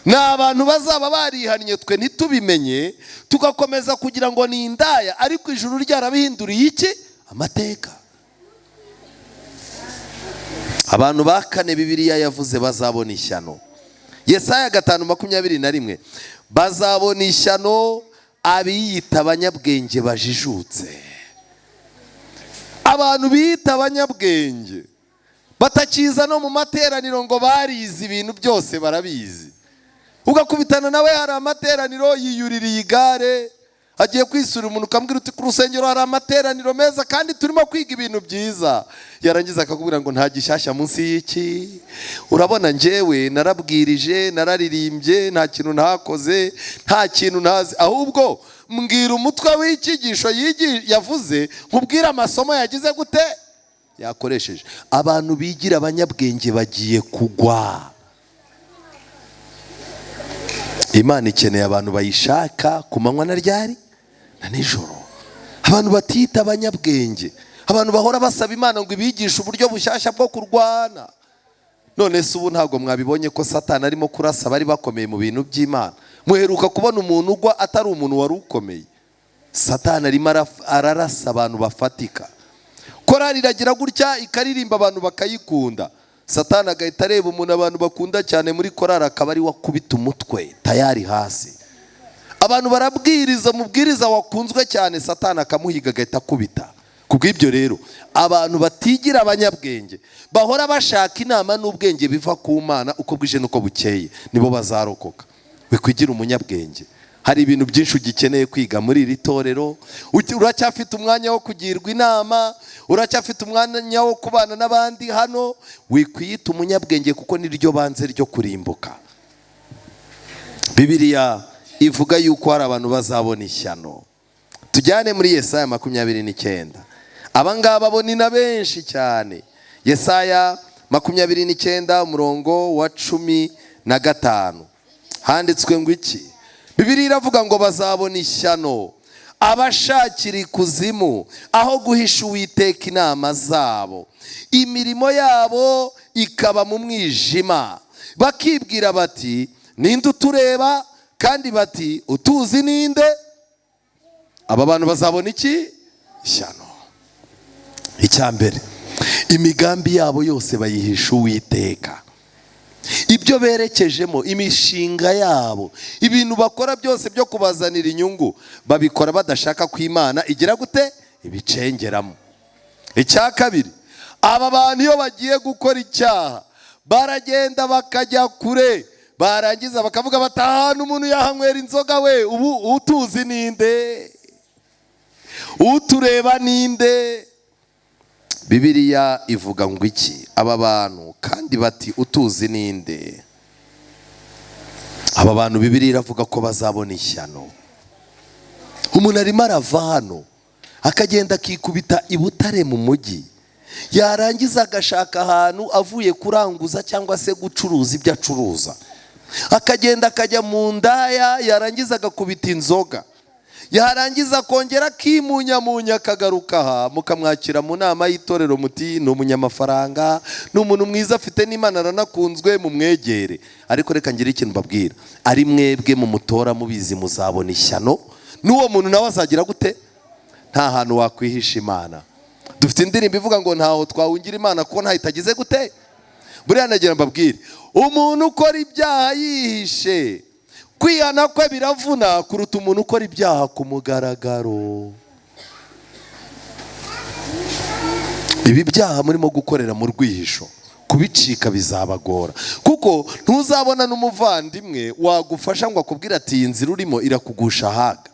ni abantu bazaba barihannye twe ntitubimenye, tugakomeza kugira ngo ni indaya, ariko ijuru ryarabihinduriye iki? Amateka. Abantu ba kane Bibiliya yavuze bazabona ishyano. Yesaya 5:21, bazabona ishyano abiyita abanyabwenge bajijutse. Abantu biyita abanyabwenge batakiza no mu materaniro ngo barize ibintu byose barabizi, ugakubitana nawe hari amateraniro yiyuririye igare, agiye kwisura umuntu ukambwira uti ku rusengero hari amateraniro meza kandi turimo kwiga ibintu byiza, yarangiza akakubwira ngo nta gishyashya munsi y'iki. Urabona njyewe narabwirije, nararirimbye, nta kintu ntakoze, nta kintu ntazi, ahubwo mbwira umutwe w'icyigisho yavuze, nkubwira amasomo yagize gute yakoresheje. Abantu bigira abanyabwenge bagiye kugwa. Imana ikeneye abantu bayishaka ku manywa na ryari na nijoro, abantu batita abanyabwenge, abantu bahora basaba Imana ngo ibigishe uburyo bushyashya bwo kurwana. None se ubu ntabwo mwabibonye ko Satani arimo kurasa bari bakomeye mu bintu by'Imana? Muheruka kubona umuntu ugwa atari umuntu wari ukomeye? Satani arimo ararasa abantu bafatika. Korari iragira gutya ikaririmba abantu bakayikunda, Satani agahita areba umuntu abantu bakunda cyane muri korari akaba ari wakubita umutwe tayari hasi. Abantu barabwiriza, mubwiriza wakunzwe cyane, Satani akamuhiga agahita akubita. Kubw'ibyo rero abantu batigira abanyabwenge, bahora bashaka inama n'ubwenge biva ku Mana uko bwije nuko bukeye, nibo bazarokoka. We kwigira umunyabwenge, hari ibintu byinshi ugikeneye kwiga muri iri torero. Uracyafite umwanya wo kugirwa inama, uracyafite umwanya wo kubana n'abandi hano. Wikwiyita umunyabwenge kuko niryo banze ryo kurimbuka. Bibiliya ivuga yuko hari abantu bazabona ishyano. Tujyane muri Yesaya 29. Abangaba bo ni na benshi cyane. Yesaya 29 umurongo wa 15 handitswe ngo iki? Bibiliya iravuga ngo bazabona ishyano abashakira ikuzimu aho guhisha Uwiteka inama zabo, imirimo yabo ikaba mu mwijima, bakibwira bati ninde utureba, kandi bati utuzi ninde? Aba bantu bazabona iki? Ishyano. Icyambere, imigambi yabo yose bayihisha Uwiteka. Ibyo berekejemo, imishinga yabo, ibintu bakora byose byo kubazanira inyungu, babikora badashaka ko Imana igira gute? Ibicengeramo. Icya kabiri, aba bantu iyo bagiye gukora icyaha baragenda bakajya kure, barangiza bakavuga bati ahantu umuntu yahanywera inzoga, we ubu utuzi ninde? Utureba ninde? Bibiliya ivuga ngo iki? Aba bantu kandi bati utuzi ninde? Aba bantu Bibiliya iravuga ko bazabona ishyano. Umuntu arimo arava hano akagenda akikubita i Butare mu mujyi, yarangiza agashaka ahantu avuye kuranguza cyangwa se gucuruza ibyo acuruza, akagenda akajya mu ndaya, yarangiza agakubita inzoga, yarangiza kongera kimunyamunya akagaruka aha, mukamwakira mu nama y'itorero muti ni umunyamafaranga, ni umuntu mwiza afite n'Imana aranakunzwe, mumwegere. Ariko reka ngire ikintu mbabwira, ari mwebwe mu mutora mubizi muzabona ishyano, n'uwo muntu nawe azagira gute? Nta hantu wakwihisha Imana. Dufite indirimbo ivuga ngo ntaho twawungira Imana kuko ntahitagize gute. Buriya nagira mbabwire, umuntu ukora ibyaha yihishe, kwihana kwe biravuna kuruta umuntu ukora ibyaha ku mugaragaro. Ibi byaha murimo gukorera mu rwihisho, kubicika bizabagora, kuko ntuzabona n'umuvandimwe wagufasha ngo akubwire ati iyi nzira urimo irakugusha ahaga.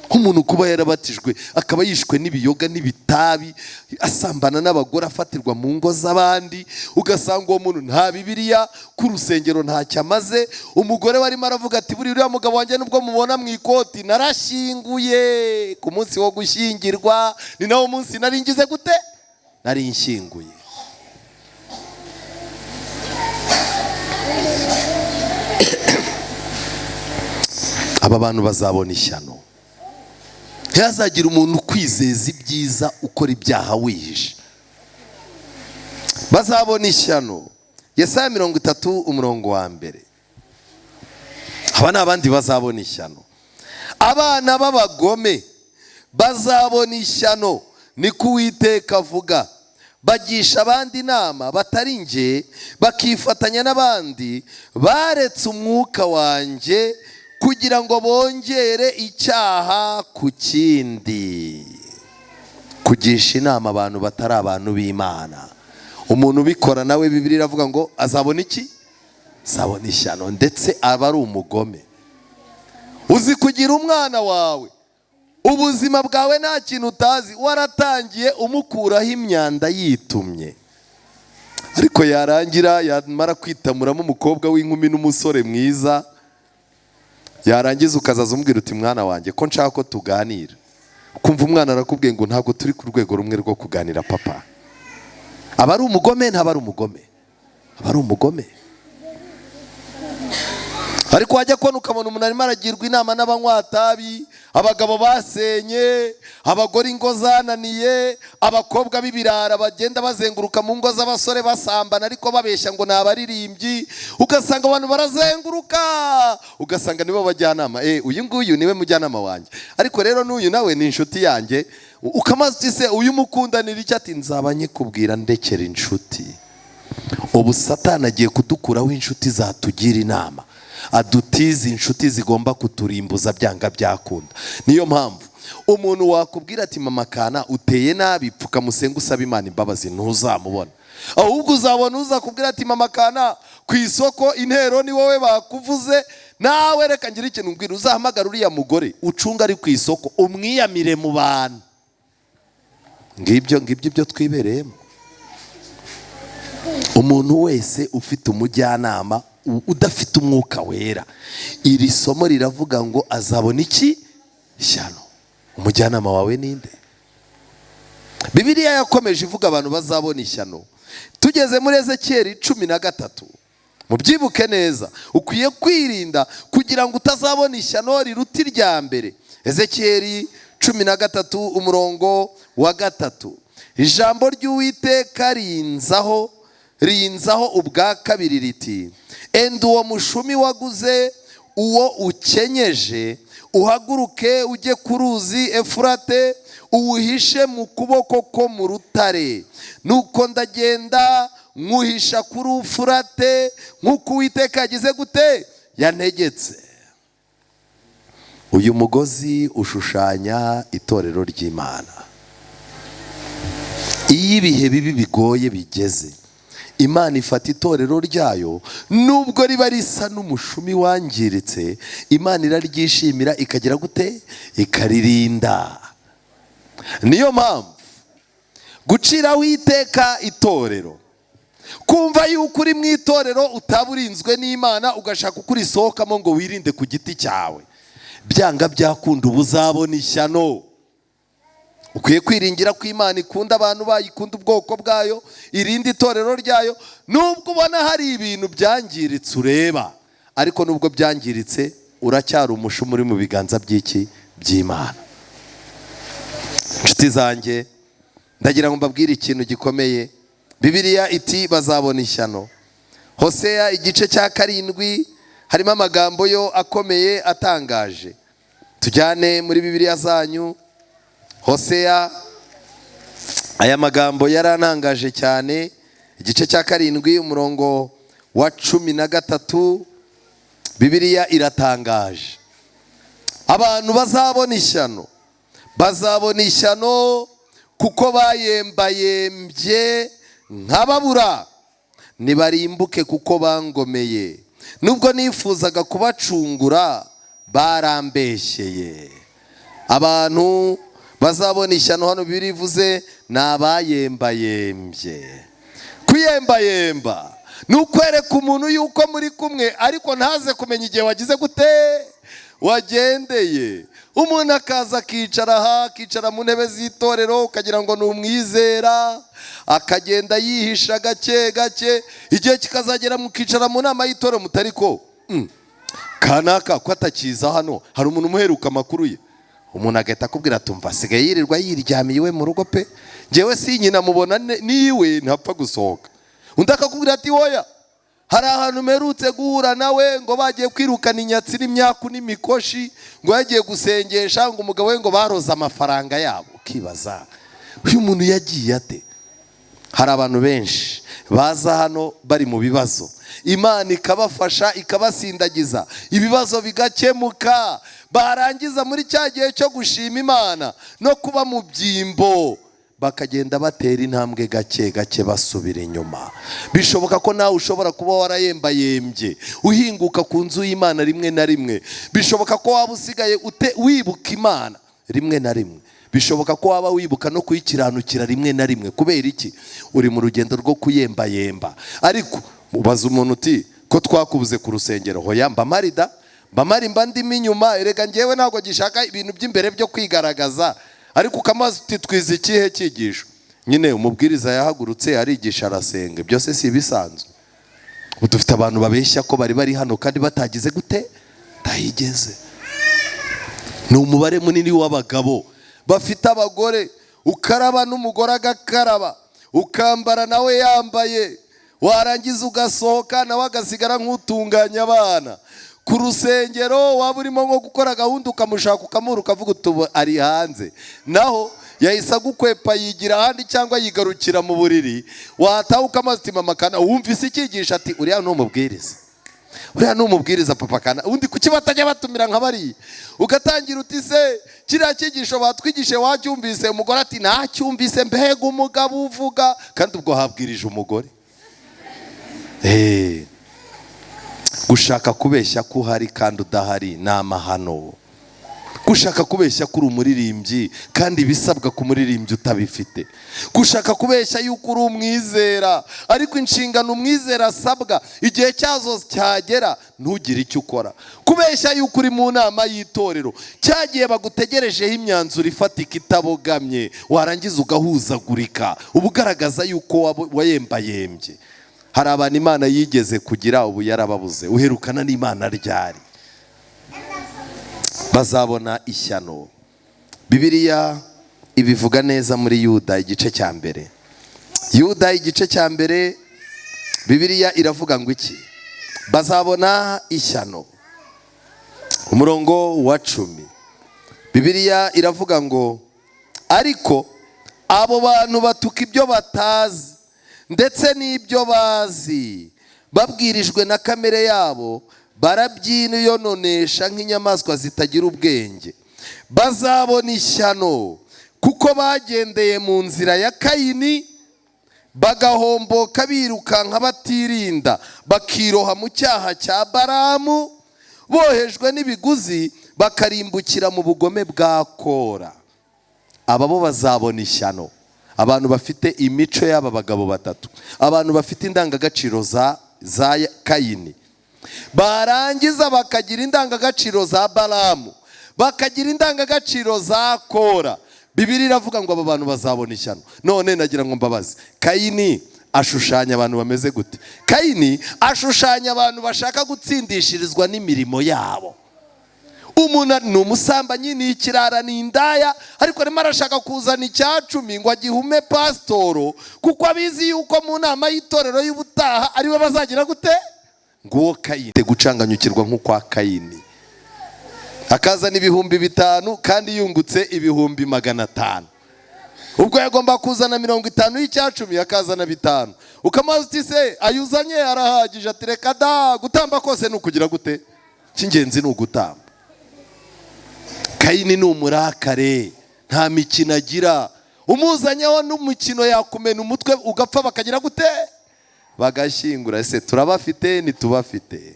nk'umuntu kuba yarabatijwe akaba yishwe n'ibiyoga n'ibitabi, asambana n'abagore, afatirwa mu ngo z'abandi, ugasanga uwo muntu nta Bibiliya, ku rusengero ntacyo amaze. Umugore warimo aravuga ati buriya uriya mugabo wanjye nubwo mubona mu ikoti narashyinguye, ku munsi wo gushyingirwa ni nawo munsi nari ngize gute, nari nshyinguye. Aba bantu bazabona ishyano. Ntihazagira umuntu kwizeza ibyiza ukora ibyaha wihishe. Bazabona ishyano. Yesaya 30:1. Aba ni abandi bazabona ishyano. Abana b'abagome bazabona ishyano, niko Uwiteka avuga. Bagisha abandi inama batari nge, bakifatanya n'abandi baretse umwuka wanjye, kugira ngo bongere icyaha ku kindi. Kugisha inama abantu batari abantu b'Imana, umuntu ubikora nawe Bibiliya iravuga ngo azabona iki? Azabona ishyano, ndetse aba ari umugome. Uzi kugira umwana wawe, ubuzima bwawe nta kintu utazi, waratangiye umukuraho imyanda yitumye, ariko yarangira yamara kwitamuramo umukobwa w'inkumi n'umusore mwiza, yarangiza ukazaza umbwira uti mwana wanjye ko nshaka ko tuganira. Kumva umwana arakubwiye ngo ntabwo turi ku rwego rumwe rwo kuganira papa. Aba ari umugome, ntaba ari umugome, aba ari umugome. Ariko wajya kubona ukabona umuntu arimo aragirwa inama n'abanywatabi, abagabo basenye, abagore ingo zananiye, abakobwa b'ibirara bagenda bazenguruka mu ngo z'abasore basambana ariko babeshya ngo ni abaririmbyi. Ugasanga abantu barazenguruka, ugasanga nibo bajyanama. Uyu nguyu niwe mujyanama wanjye, ariko rero n'uyu nawe ni inshuti yanjye. Ukamaze se uyu mukundanira iki? Ati nzaba nyikubwira ndekera inshuti. Ubu Satani agiye kudukuraho inshuti zatugira inama, adutiza inshuti zigomba kuturimbuza byanga byakunda. Niyo mpamvu umuntu wakubwira ati mama kana uteye nabi, pfuka musenga usaba Imana imbabazi, ntuzamubona. Ahubwo uzabona uzakubwira ati mama kana ku isoko intero ni wowe bakuvuze, nawe reka ngira ikintu mbwira, uzahamagara uriya mugore ucunga ari ku isoko umwiyamire mu bantu. Ngibyo byo twibereyemo. Umuntu wese ufite umujyanama udafite umwuka wera, iri somo riravuga ngo azabona iki? Ishyano. Umujyanama wawe ninde? Bibiliya yakomeje ivuga abantu bazabona ishyano. Tugeze muri Ezekiyeli 13, mubyibuke neza, ukwiye kwirinda kugira ngo utazabona ishyano riruta irya mbere. Ezekiyeli 13:3, ijambo ry'Uwiteka rinzaho ubwa kabiri riti, enda uwo mushumi waguze uwo ukenyeje, uhaguruke ujye ku ruzi Efurate, uwuhishe mu kuboko ko mu rutare. Nuko ndagenda nkuhisha kuri Efurate nk'uko Uwiteka yagize gute? Yantegetse. Uyu mugozi ushushanya itorero ry'Imana. Iyo ibihe bibi bigoye bigeze, Imana ifata itorero ryayo, nubwo riba risa n'umushumi wangiritse, Imana iraryishimira ikagira gute? Ikaririnda. Niyo mpamvu guciraho iteka itorero, kumva yuko uri mu itorero utaburinzwe n'Imana ugashaka uko urisohokamo ngo wirinde ku giti cyawe, byanga byakunda uba uzabona ishyano. Ukwiye kwiringira ko Imana ikunda abantu bayo, ikunda ubwoko bwayo, irindi itorero ryayo. Nubwo ubona hari ibintu byangiritse ureba, ariko nubwo byangiritse uracyari umushumi uri mu biganza by'iki? By'Imana. Inshuti zanjye, ndagira ngo mbabwire ikintu gikomeye. Bibiliya iti bazabona ishyano. Hoseya igice cya 7 harimo amagambo yo akomeye atangaje. Tujyane muri Bibiliya zanyu. Hoseya, aya magambo yaranangaje cyane. Igice cya 7 umurongo wa 13, Bibiliya iratangaje. Abantu bazabona ishyano, bazabona ishyano kuko bayembayembye nk'ababura, nibarimbuke kuko bangomeye. Nubwo nifuzaga kubacungura barambeshyeye. abantu bazabona ishyano hano birivuze ni abayembayembye. Kuyembayemba ni ukwereka umuntu yuko muri kumwe ariko ntaze kumenya igihe wagize gute wagendeye. Umuntu akaza akicara aha, akicara mu ntebe z'itorero ukagira ngo ni umwizera, akagenda yihisha gake gake, igihe kikazagera mukicara mu nama y'itorero mutari ko kanaka ko atakiza hano, hari umuntu umuheruka amakuru ye. Umuntu agahita akubwira tumva asigaye yirirwa yiryamiye iwe mu rugo pe, njyewe si nyina mubona niwe ntapfa gusohoka. Undi akakubwira ati hoya hari ahantu merutse guhura nawe ngo bagiye kwirukana inyatsi n'imyaku n'imikoshi, ngo yagiye gusengesha ngo umugabo we ngo baroza amafaranga yabo. Ukibaza uyu muntu yagiye ate? Hari abantu benshi baza hano bari mu bibazo, Imana ikabafasha ikabasindagiza, ibibazo bigakemuka, barangiza muri cya gihe cyo gushima Imana no kuba mu byimbo bakagenda batera intambwe gake gake basubira inyuma. Bishoboka ko nawe ushobora kuba warayembayembye uhinguka ku nzu y'Imana rimwe na rimwe. Bishoboka ko waba usigaye wibuka Imana rimwe na rimwe. Bishoboka ko waba wibuka no kuyikiranukira rimwe na rimwe. Kubera iki? Uri mu rugendo rwo kuyembayemba. Ariko ubaza umuntu uti ko twakubuze ku rusengero, hoya mba marida mba ndimo inyuma, erega njyewe ntabwo gishaka ibintu by'imbere byo kwigaragaza. Ariko ukamaze uti twize ikihe cyigisho? Nyine umubwiriza yahagurutse arigisha arasenga, byose si ibisanzwe. Dufite abantu babeshya ko bari hano kandi batagize gute tahigeze. Ni umubare munini w'abagabo bafite abagore, ukaraba n'umugore agakaraba, ukambara nawe yambaye, warangiza ugasohoka nawe agasigara nk'utunganya abana. Ku rusengero waba urimo nko gukora gahunda ukamushaka ukamura ukavuga utubu ari hanze, naho yahise agukwepa yigira ahandi cyangwa yigarukira mu buriri. Wataha ukamaze uti mama kana wumvise icyigisha, ati uriya ni umubwiriza, uriya ni umubwiriza papa kana, undi kuki batajya batumira nka bariya? Ugatangira uti se kiriya cyigisho batwigishe wacyumvise? Umugore ati nacyumvise, mbega umugabo uvuga, kandi ubwo habwirije umugore. Gushaka kubeshya ko uhari kandi udahari ni amahano. Gushaka kubeshya ko uri umuririmbyi kandi ibisabwa ku muririmbyi utabifite. Gushaka kubeshya yuko uri umwizera ariko inshingano umwizera asabwa igihe cyazo cyagera ntugire icyo ukora. Kubeshya yuko uri mu nama y'itorero, cyagiye bagutegerejeho imyanzuro ifatika itabogamye, warangiza ugahuzagurika ubugaragaza yuko wayembayembye. Hari abantu Imana yigeze kugira ubu yarababuze. Uherukana n'Imana ryari? Bazabona ishyano. Bibiliya ibivuga neza muri Yuda igice cya mbere. Yuda igice cya mbere Bibiliya iravuga ngo iki? Bazabona ishyano. Umurongo wa 10 Bibiliya iravuga ngo ariko abo bantu batuka ibyo batazi ndetse n'ibyo bazi, babwirijwe na kamere yabo, barabyinononesha nk'inyamaswa zitagira ubwenge. Bazabona ishyano kuko bagendeye mu nzira ya Kayini, bagahomboka birukanka batirinda, bakiroha mu cyaha cya Balamu, bohejwe n'ibiguzi bakarimbukira mu bugome bwa Kora. Aba bo bazabona ishyano. Abantu bafite imico y'aba bagabo batatu, abantu bafite indangagaciro za Kayini, barangiza bakagira indangagaciro za Balamu, bakagira indangagaciro za Kora. Bibiliya iravuga ngo aba bantu bazabona ishyano. None nagira ngo mbabaze, Kayini ashushanya abantu bameze gute? Kayini ashushanya abantu bashaka gutsindishirizwa n'imirimo yabo. Umuntu ni umusambanyi, ni ikirara, ni indaya, ariko arimo arashaka kuzana icya-10 ngo agihume pasitoro, kuko abizi yuko mu nama y'itorero y'ubutaha ariwe bazagira gute? Nguwo Kayini. Gucanganyukirwa nk'ukwa Kayini, akazana 5,000 kandi yungutse 500. Ubwo yagomba kuzana 50 y'icya-10 akazana 5. Ukamaze uti se ayuzanye arahagije? Ati reka da, gutamba kose ni ukugira gute? Cy'ingenzi ni ugutamba. Kayini ni umurakare, nta mikino agira. Umuzanyeho n'umukino yakumena umutwe ugapfa, bakagira gute? Bagashyingura. Ese turabafite ntitubafite?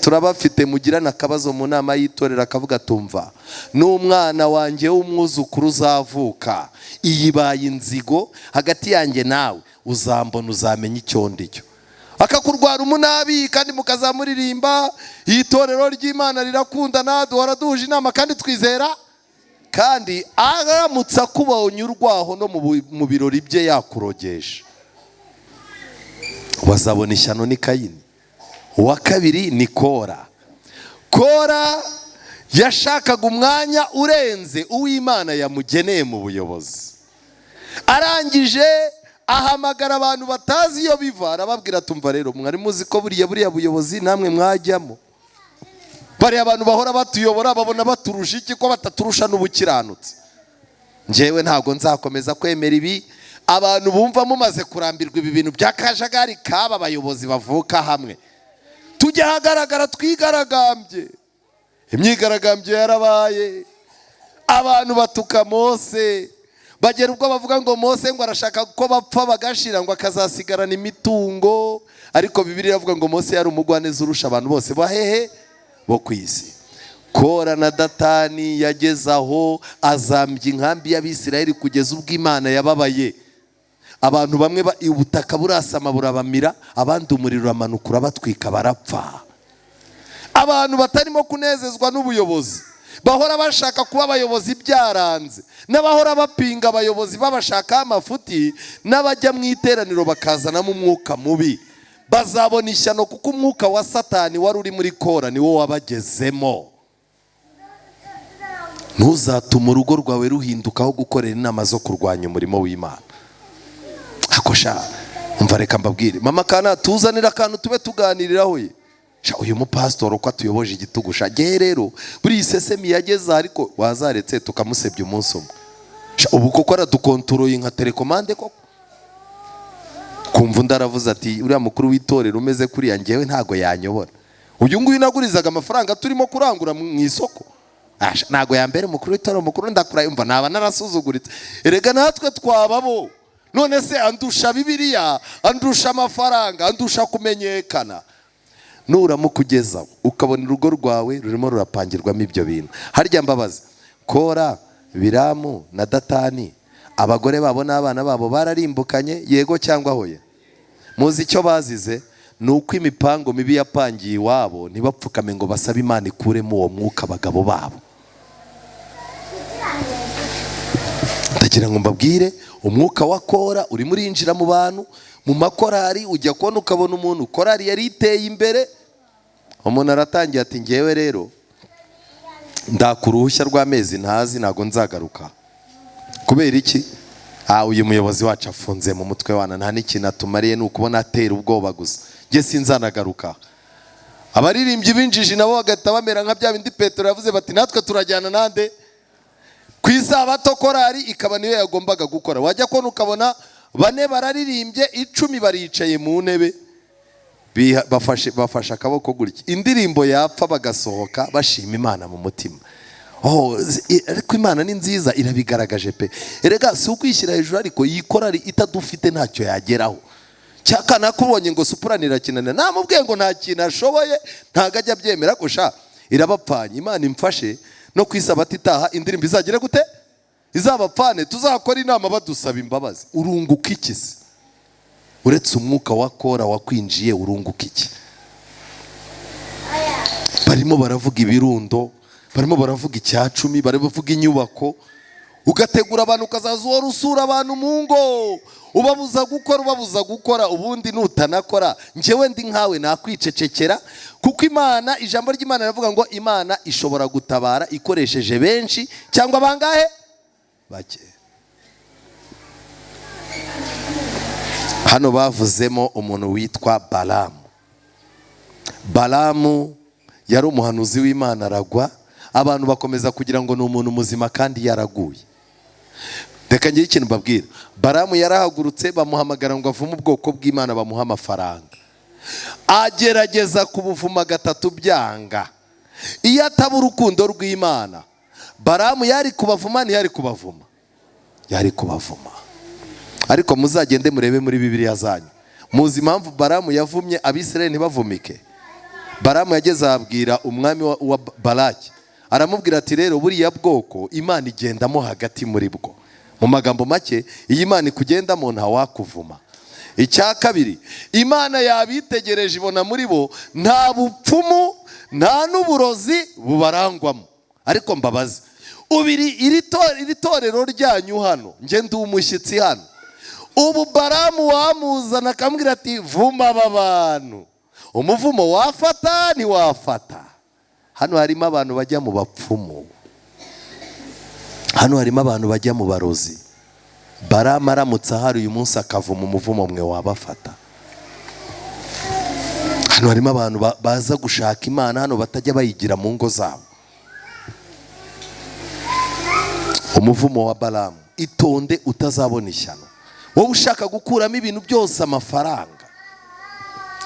turabafite mugirana akabazo mu nama y'itorero akavuga tumva n'umwana wanjye w'umwuzukuru uzavuka, iyi baye inzigo hagati yanjye nawe, uzambona uzamenya icyo ndicyo. Akakurwara umunabi kandi mukazamuririmba, itorero ry'Imana rirakundana, duhora duhuje inama kandi twizera. Kandi aramutse akubonye urwaho no mu birori bye yakurogesha, wazabona ishyano ni Kayini. Uwa kabiri ni Kora. Kora yashakaga umwanya urenze uw'Imana yamugeneye mu buyobozi. Arangije ahamagara abantu batazi iyo biva, arababwira tumva rero mwari muzi ko buriya buyobozi namwe mwajyamo. Bari abantu bahora batuyobora babona baturusha iki ko bataturusha n'ubukiranutse. Njyewe ntabwo nzakomeza kwemera ibi. Abantu bumva mumaze kurambirwa ibi bintu by'akajagari kaba abayobozi bavuka hamwe. Tujya hagaragara twigaragambye. Imyigaragambyo yarabaye. Abantu batuka Mose. Bagera ubwo bavuga ngo Mose ngo arashaka ko bapfa bagashira ngo akazasigarana imitungo. Ariko Bibiliya iravuga ngo Mose yari umugwaneza urusha abantu bose bahehe bo kwisi. Kora na Datani yageze aho azambye inkambi y'Abisirayeli kugeza ubwo Imana yababaye. Abantu bamwe ubutaka burasama burabamira, abandi umuriro uramanuka urabatwika barapfa. Abantu batarimo kunezezwa n'ubuyobozi, bahora bashaka kuba abayobozi byaranze, n'abahora bapinga abayobozi babashaka amafuti, n'abajya mu iteraniro bakazanamo umwuka mubi, bazabona ishyano kuko umwuka wa Satani wari uri muri Kora ni wo wabagezemo. Ntuzatume urugo rwawe ruhindukaho gukorera inama zo kurwanya umurimo w'Imana. Akosha umva reka mbabwire mama kana tuzanira akantu tube tuganiriraho ye. Uyu mupastor uko atuyoboje igitugu shagiye rero buri isesemi yageze ariko wazaretse tukamusebya umunsi umwe. Ubu koko aradukontroloye nka telekomande koko. Kumva ndaravuze ati uriya mukuru w'itorero umeze kuri yangewe ntago yanyobora. Uyu nguyu nagurizaga amafaranga turimo kurangura mu isoko. Ntago yambere mukuru w'itorero mukuru ndakurayumva naba narasuzuguritse. Erega natwe twababo. None se andusha Bibiliya, andusha amafaranga, andusha kumenyekana. Nuramukugeza ukabona urugo rwawe rurimo rurapangirwamo ibyo bintu. Harya mbabaza Kora, Biramu na Datani abagore babo n'abana babo bararimbukanye yego cyangwa hoye? Muzi icyo bazize? Nuko imipango mibi yapangiye iwabo ntibapfukame ngo basabe Imana ikuremo uwo mwuka abagabo babo. Ndagira ngo mbabwire umwuka wa Kora uri muri injira mu bantu mu makorari, ujya kubona ukabona umuntu korari yari iteye imbere, umuntu aratangiye ati ngewe rero ndakuruhushya rw'amezi ntazi ntago nzagaruka. Kubera iki? Uyu muyobozi wacu afunze mu mutwe wana nta n'ikintu atumariye, ni ukubona atera ubwoba gusa, nge sinzanagaruka. Abaririmbyi binjije nabo bagahita bamera nka bya bindi Petero yavuze bati natwe turajyana nande ku isabato korari ikaba niyo yagombaga gukora. Wajya kubona ukabona bane bararirimbye 10 baricaye mu ntebe bafashe akaboko gutya, indirimbo yapfa bagasohoka bashima Imana mu mutima. Ariko Imana ni nziza irabigaragaje pe. Erega si ukwishyira hejuru ariko iyi korari itadufite ntacyo yageraho. Cyakana kubonye ngo supuranira kinana namubwiye ngo nta kintu ashoboye ntago ajya byemera ko sha irabapfanye. Imana imfashe no kwisabata itaha indirimbo izagire gute izabapfane, tuzakora inama badusaba imbabazi. Urunguka iki se? Uretse umwuka wa Kora wakwinjiye urunguka iki? Barimo baravuga ibirundo, barimo baravuga icyacumi, barimo bavuga inyubako, ugategura abantu ukazaza uhora usura abantu mu ngo ubabuza gukora, ubundi nutanakora njyewe ndi nkawe nakwicecekera. Kuko Imana, ijambo ry'Imana riravuga ngo Imana ishobora gutabara ikoresheje benshi cyangwa bangahe bake. Hano bavuzemo umuntu witwa Balamu. Balamu yari umuhanuzi w'Imana aragwa, abantu bakomeza kugira ngo ni umuntu muzima kandi yaraguye. Reka ngire ikintu mbabwira. Balamu yarahagurutse bamuhamagara ngo avume ubwoko bw'Imana bamuha amafaranga. Agerageza kubuvuma 3 byanga. Iyo ataba urukundo rw'Imana Balamu yari kubavuma ntiyari kubavuma? Yari kubavuma. Ariko muzagende murebe muri Bibiliya zanyu, muzi impamvu Balamu yavumye Abisirayeli ntibavumike? Baramu yageze abwira umwami wa Balaki, aramubwira ati rero buriya bwoko Imana igendamo hagati muri bwo. Mu magambo make, iyi Imana ikugendamo nta wakuvuma. Icya kabiri, Imana yabitegereje ibona muri bo nta bupfumu nta n'uburozi bubarangwamo. Ariko mbabazi, ubiri iri torero ryanyu hano, nge ndi umushyitsi hano, ubu Baramu wamuzana akambwira ati vuma aba bantu, umuvumo wafata ntiwafata? Hano harimo abantu bajya mu bapfumu, hano harimo abantu bajya mu barozi. Baramu aramutse ahari uyu munsi akavuma umuvumo mwe wabafata. Hano harimo abantu baza gushaka Imana hano batajya bayigira mu ngo zabo. Umuvumo wa Baramu, itonde utazabona ishyano. Wowe ushaka gukuramo ibintu byose amafaranga.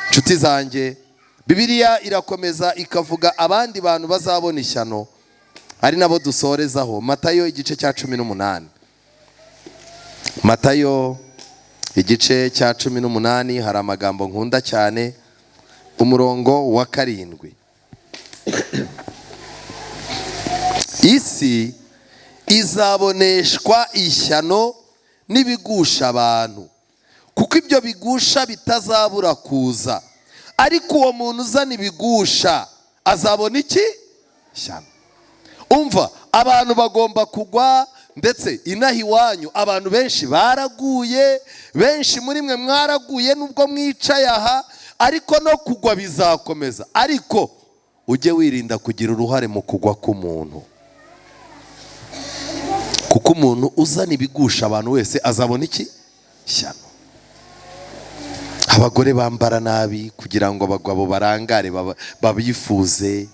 Nshuti zanjye, Bibiliya irakomeza ikavuga abandi bantu bazabona ishyano, ari nabo dusorezaho. Matayo igice cya 18. Matayo igice cya 18 hari amagambo nkunda cyane, umurongo wa 7. Isi izaboneshwa ishyano n'ibigusha abantu, kuko ibyo bigusha bitazabura kuza, ariko uwo muntu uzana ibigusha azabona iki? Ishyano. Umva, abantu bagomba kugwa, ndetse inaha iwanyu abantu benshi baraguye, benshi muri mwe mwaraguye nubwo mwicaye aha, ariko no kugwa bizakomeza. Ariko ujye wirinda kugira uruhare mu kugwa k'umuntu, kuko umuntu uzana ibigusha abantu wese azabona iki? Ishyano. Abagore bambara nabi kugira ngo abagabo barangare babifuze.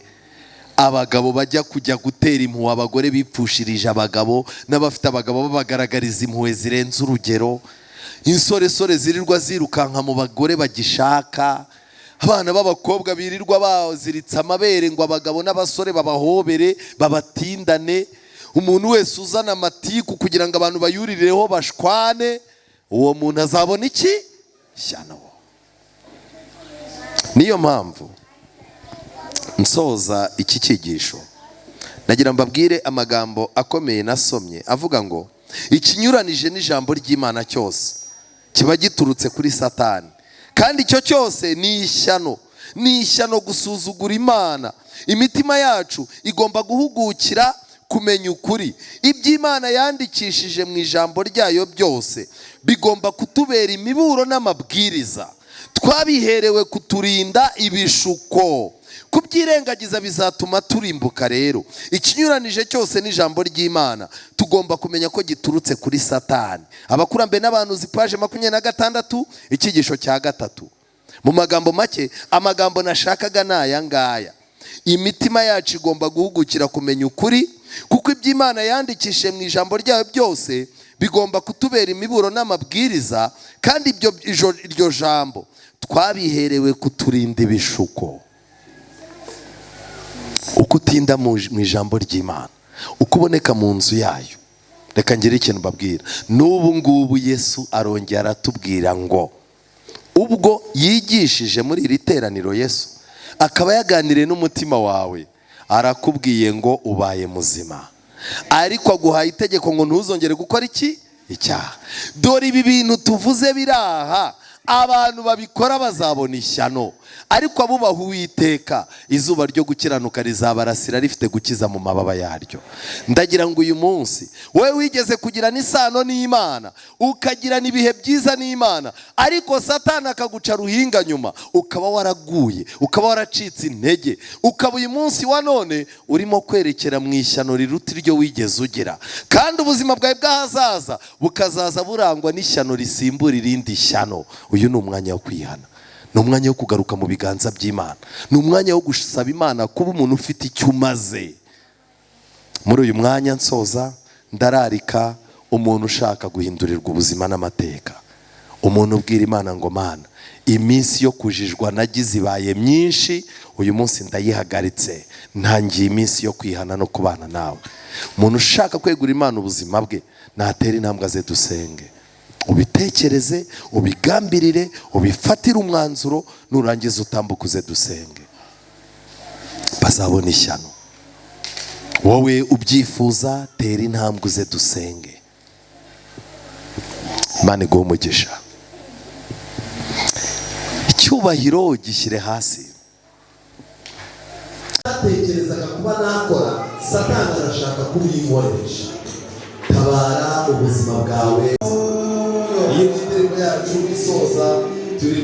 Abagabo bajya kujya gutera impuhwe abagore bipfushirije abagabo, n'abafite abagabo babagaragariza impuhwe zirenze urugero. Insoresore zirirwa zirukanka mu bagore bagishaka. Abana b'abakobwa birirwa baziritse amabere ngo abagabo n'abasore babahobere babatindane. Umuntu wese uzana amatiku kugira ngo abantu bayurireho bashwane, uwo muntu azabona iki? Ishyano. Niyo mpamvu nsoza iki cyigisho nagira mbabwire amagambo akomeye nasomye avuga ngo ikinyuranije n'ijambo ry'Imana cyose kiba giturutse kuri Satani, kandi icyo cyose ni ishyano. Ni ishyano gusuzugura Imana. Imitima yacu igomba guhugukira kumenya ukuri. Iby'Imana yandikishije mu ijambo ryayo byose bigomba kutubera imiburo n'amabwiriza. Twabiherewe kuturinda ibishuko. Kubyirengagiza bizatuma turimbuka. Rero ikinyuranije cyose n'ijambo ry'Imana tugomba kumenya ko giturutse kuri Satani. Abakurambere n'abahanuzi paje 26, icyigisho cya 3. Mu magambo make, amagambo nashakaga n'aya ngaya. Imitima yacu igomba guhugukira kumenya ukuri, kuko iby'Imana yandikishije mu ijambo ryayo byose bigomba kutubera imiburo n'amabwiriza, kandi iryo jambo twabiherewe kuturinda ibishuko. Uko utinda mu ijambo ry'Imana, uko uboneka mu nzu yayo. Reka ngire ikintu mbabwira. N'ubu ngubu Yesu arongera aratubwira ngo ubwo yigishije muri iri teraniro, Yesu akaba yaganiriye n'umutima wawe, arakubwiye ngo ubaye muzima, ariko aguhaye itegeko ngo ntuzongere gukora iki? Icyaha. Dore ibi bintu tuvuze biraha, abantu babikora bazabona ishyano, ariko abubaha Uwiteka izuba ryo gukiranuka rizabarasira rifite gukiza mu mababa yaryo. Ndagira ngo uyu munsi wowe wigeze kugirana isano n'Imana, ukagirana ibihe byiza n'Imana, ariko Satani akaguca ruhinga nyuma, ukaba waraguye, ukaba waracitse intege, ukaba uyu munsi wa none urimo kwerekera mu ishyano riruta iryo wigeze ugira, kandi ubuzima bwawe bw'ahazaza bukazaza burangwa n'ishyano risimbura irindi shyano. Uyu ni umwanya wo kwihana, ni umwanya wo kugaruka mu biganza by'Imana, ni umwanya wo gusaba Imana kuba umuntu ufite icyo umaze. Muri uyu mwanya nsoza, ndararika umuntu ushaka guhindurirwa ubuzima n'amateka, umuntu ubwira Imana ngo Mana, iminsi yo kujijwa nagize ibaye myinshi, uyu munsi ndayihagaritse, ntangiye iminsi yo kwihana no kubana nawe. Umuntu ushaka kwegura Imana ubuzima bwe, natera intambwe aze dusenge. Ubitekereze, ubigambirire, ubifatire umwanzuro, nurangiza utambuke uze dusenge. bazabona ishyano. Wowe ubyifuza, tera intambwe uze dusenge. Imana iguhe umugisha. Icyubahiro gishyire hasi. Natekerezaga kuba nakora, Satani arashaka kubinkoresha. Tabara ubuzima bwawe. Iyi ndirimbo yacu isoza turi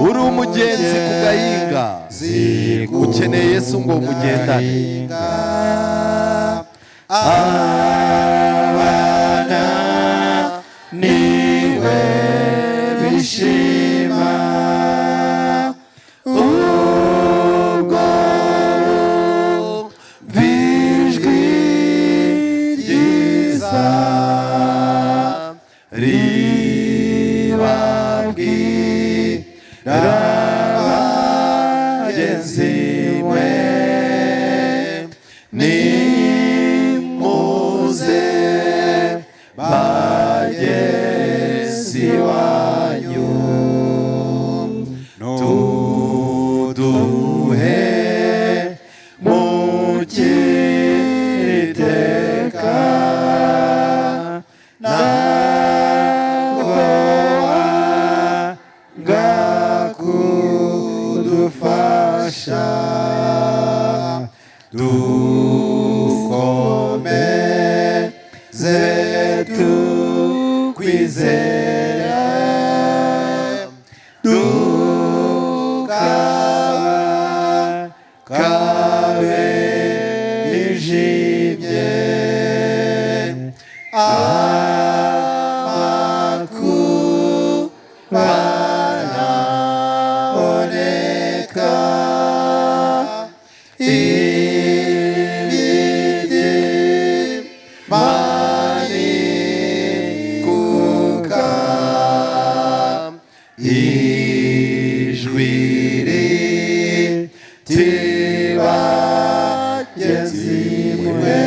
uri umugenzi ku gahinga, ukeneye Yesu ngo mugendane. abana niwe bishima ubwo bijwi ryiza ribabwira bagenzi mwe nimuze bagenzi wanyu tuduhe mukiriteka ntabwo wanga kudufasha dukomeze tukwizera dukaba kabe ijimye amakuba araboneka ijwi riti bagenzi mwe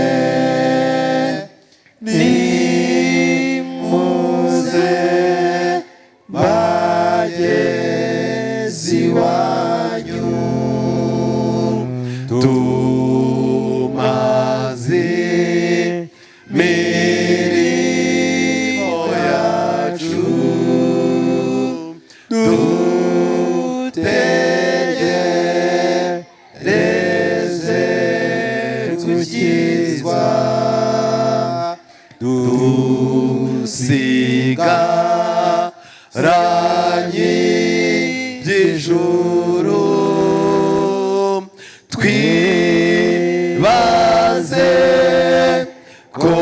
nimuze bagenzi wanyu tumaze imirimo yacu dutegereze gukizwa dusigaranye iby'ijuru twibaze ko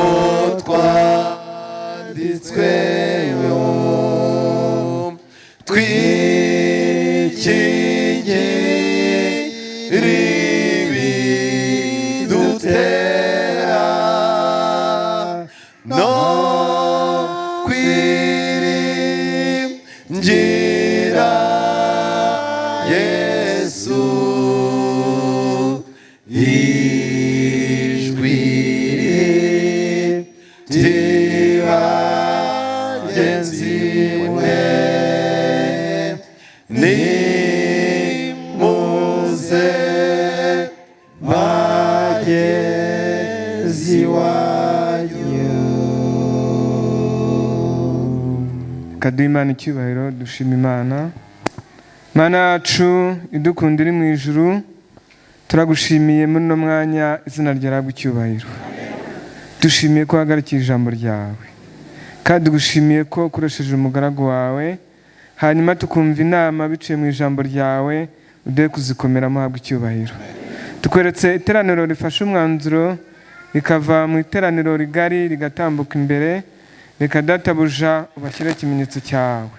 twanditsweyo twikingire ibidutera no kwiringira Yesu. Ijwi riti bagenzi mwe nimuze bagenzi wanyu. kaduha Imana icyubahiro, dushima Imana. Mana yacu idukunda iri mu ijuru, turagushimiye muri uno mwanya, izina ryawe icyubahiro. Dushimiye ko wahagarikiye ijambo ryawe, kandi tugushimiye ko ukoresheje umugaragu wawe, hanyuma tukumva inama biciye mu ijambo ryawe, uduhe kuzikomeramo habwa icyubahiro. Tukweretse iteraniro rifashe umwanzuro, rikava mu iteraniro rigari rigatambuka imbere, reka databuja ubashyire ikimenyetso cyawe.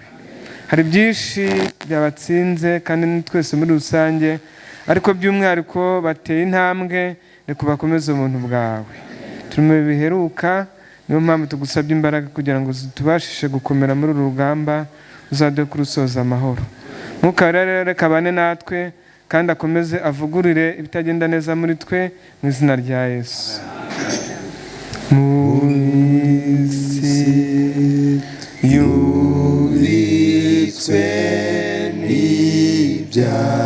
Hari byinshi byabatsinze kandi ni twese muri rusange, ariko by'umwihariko bateye intambwe, reka bakomeze ubuntu bwawe. Turi mu biheruka, niyo mpamvu tugusabye imbaraga kugira ngo tubashishe gukomera muri uru rugamba, uzaduhe kurusoza amahoro. Mwuka rero reka abane natwe kandi akomeze avugurure ibitagenda neza muri twe mu izina rya Yesu. Mu isi yubitswe n'ibyaha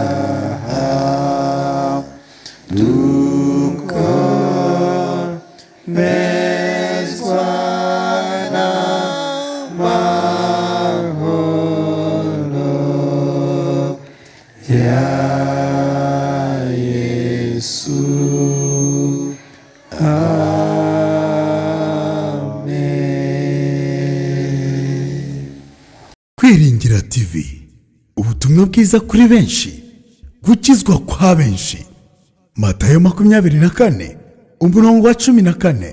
dukomezwa n'amahoro ya Yesu. Kwiringira TV, ubutumwa bwiza kuri benshi, gukizwa kwa benshi. Matayo 24:14 umurongo wa 14.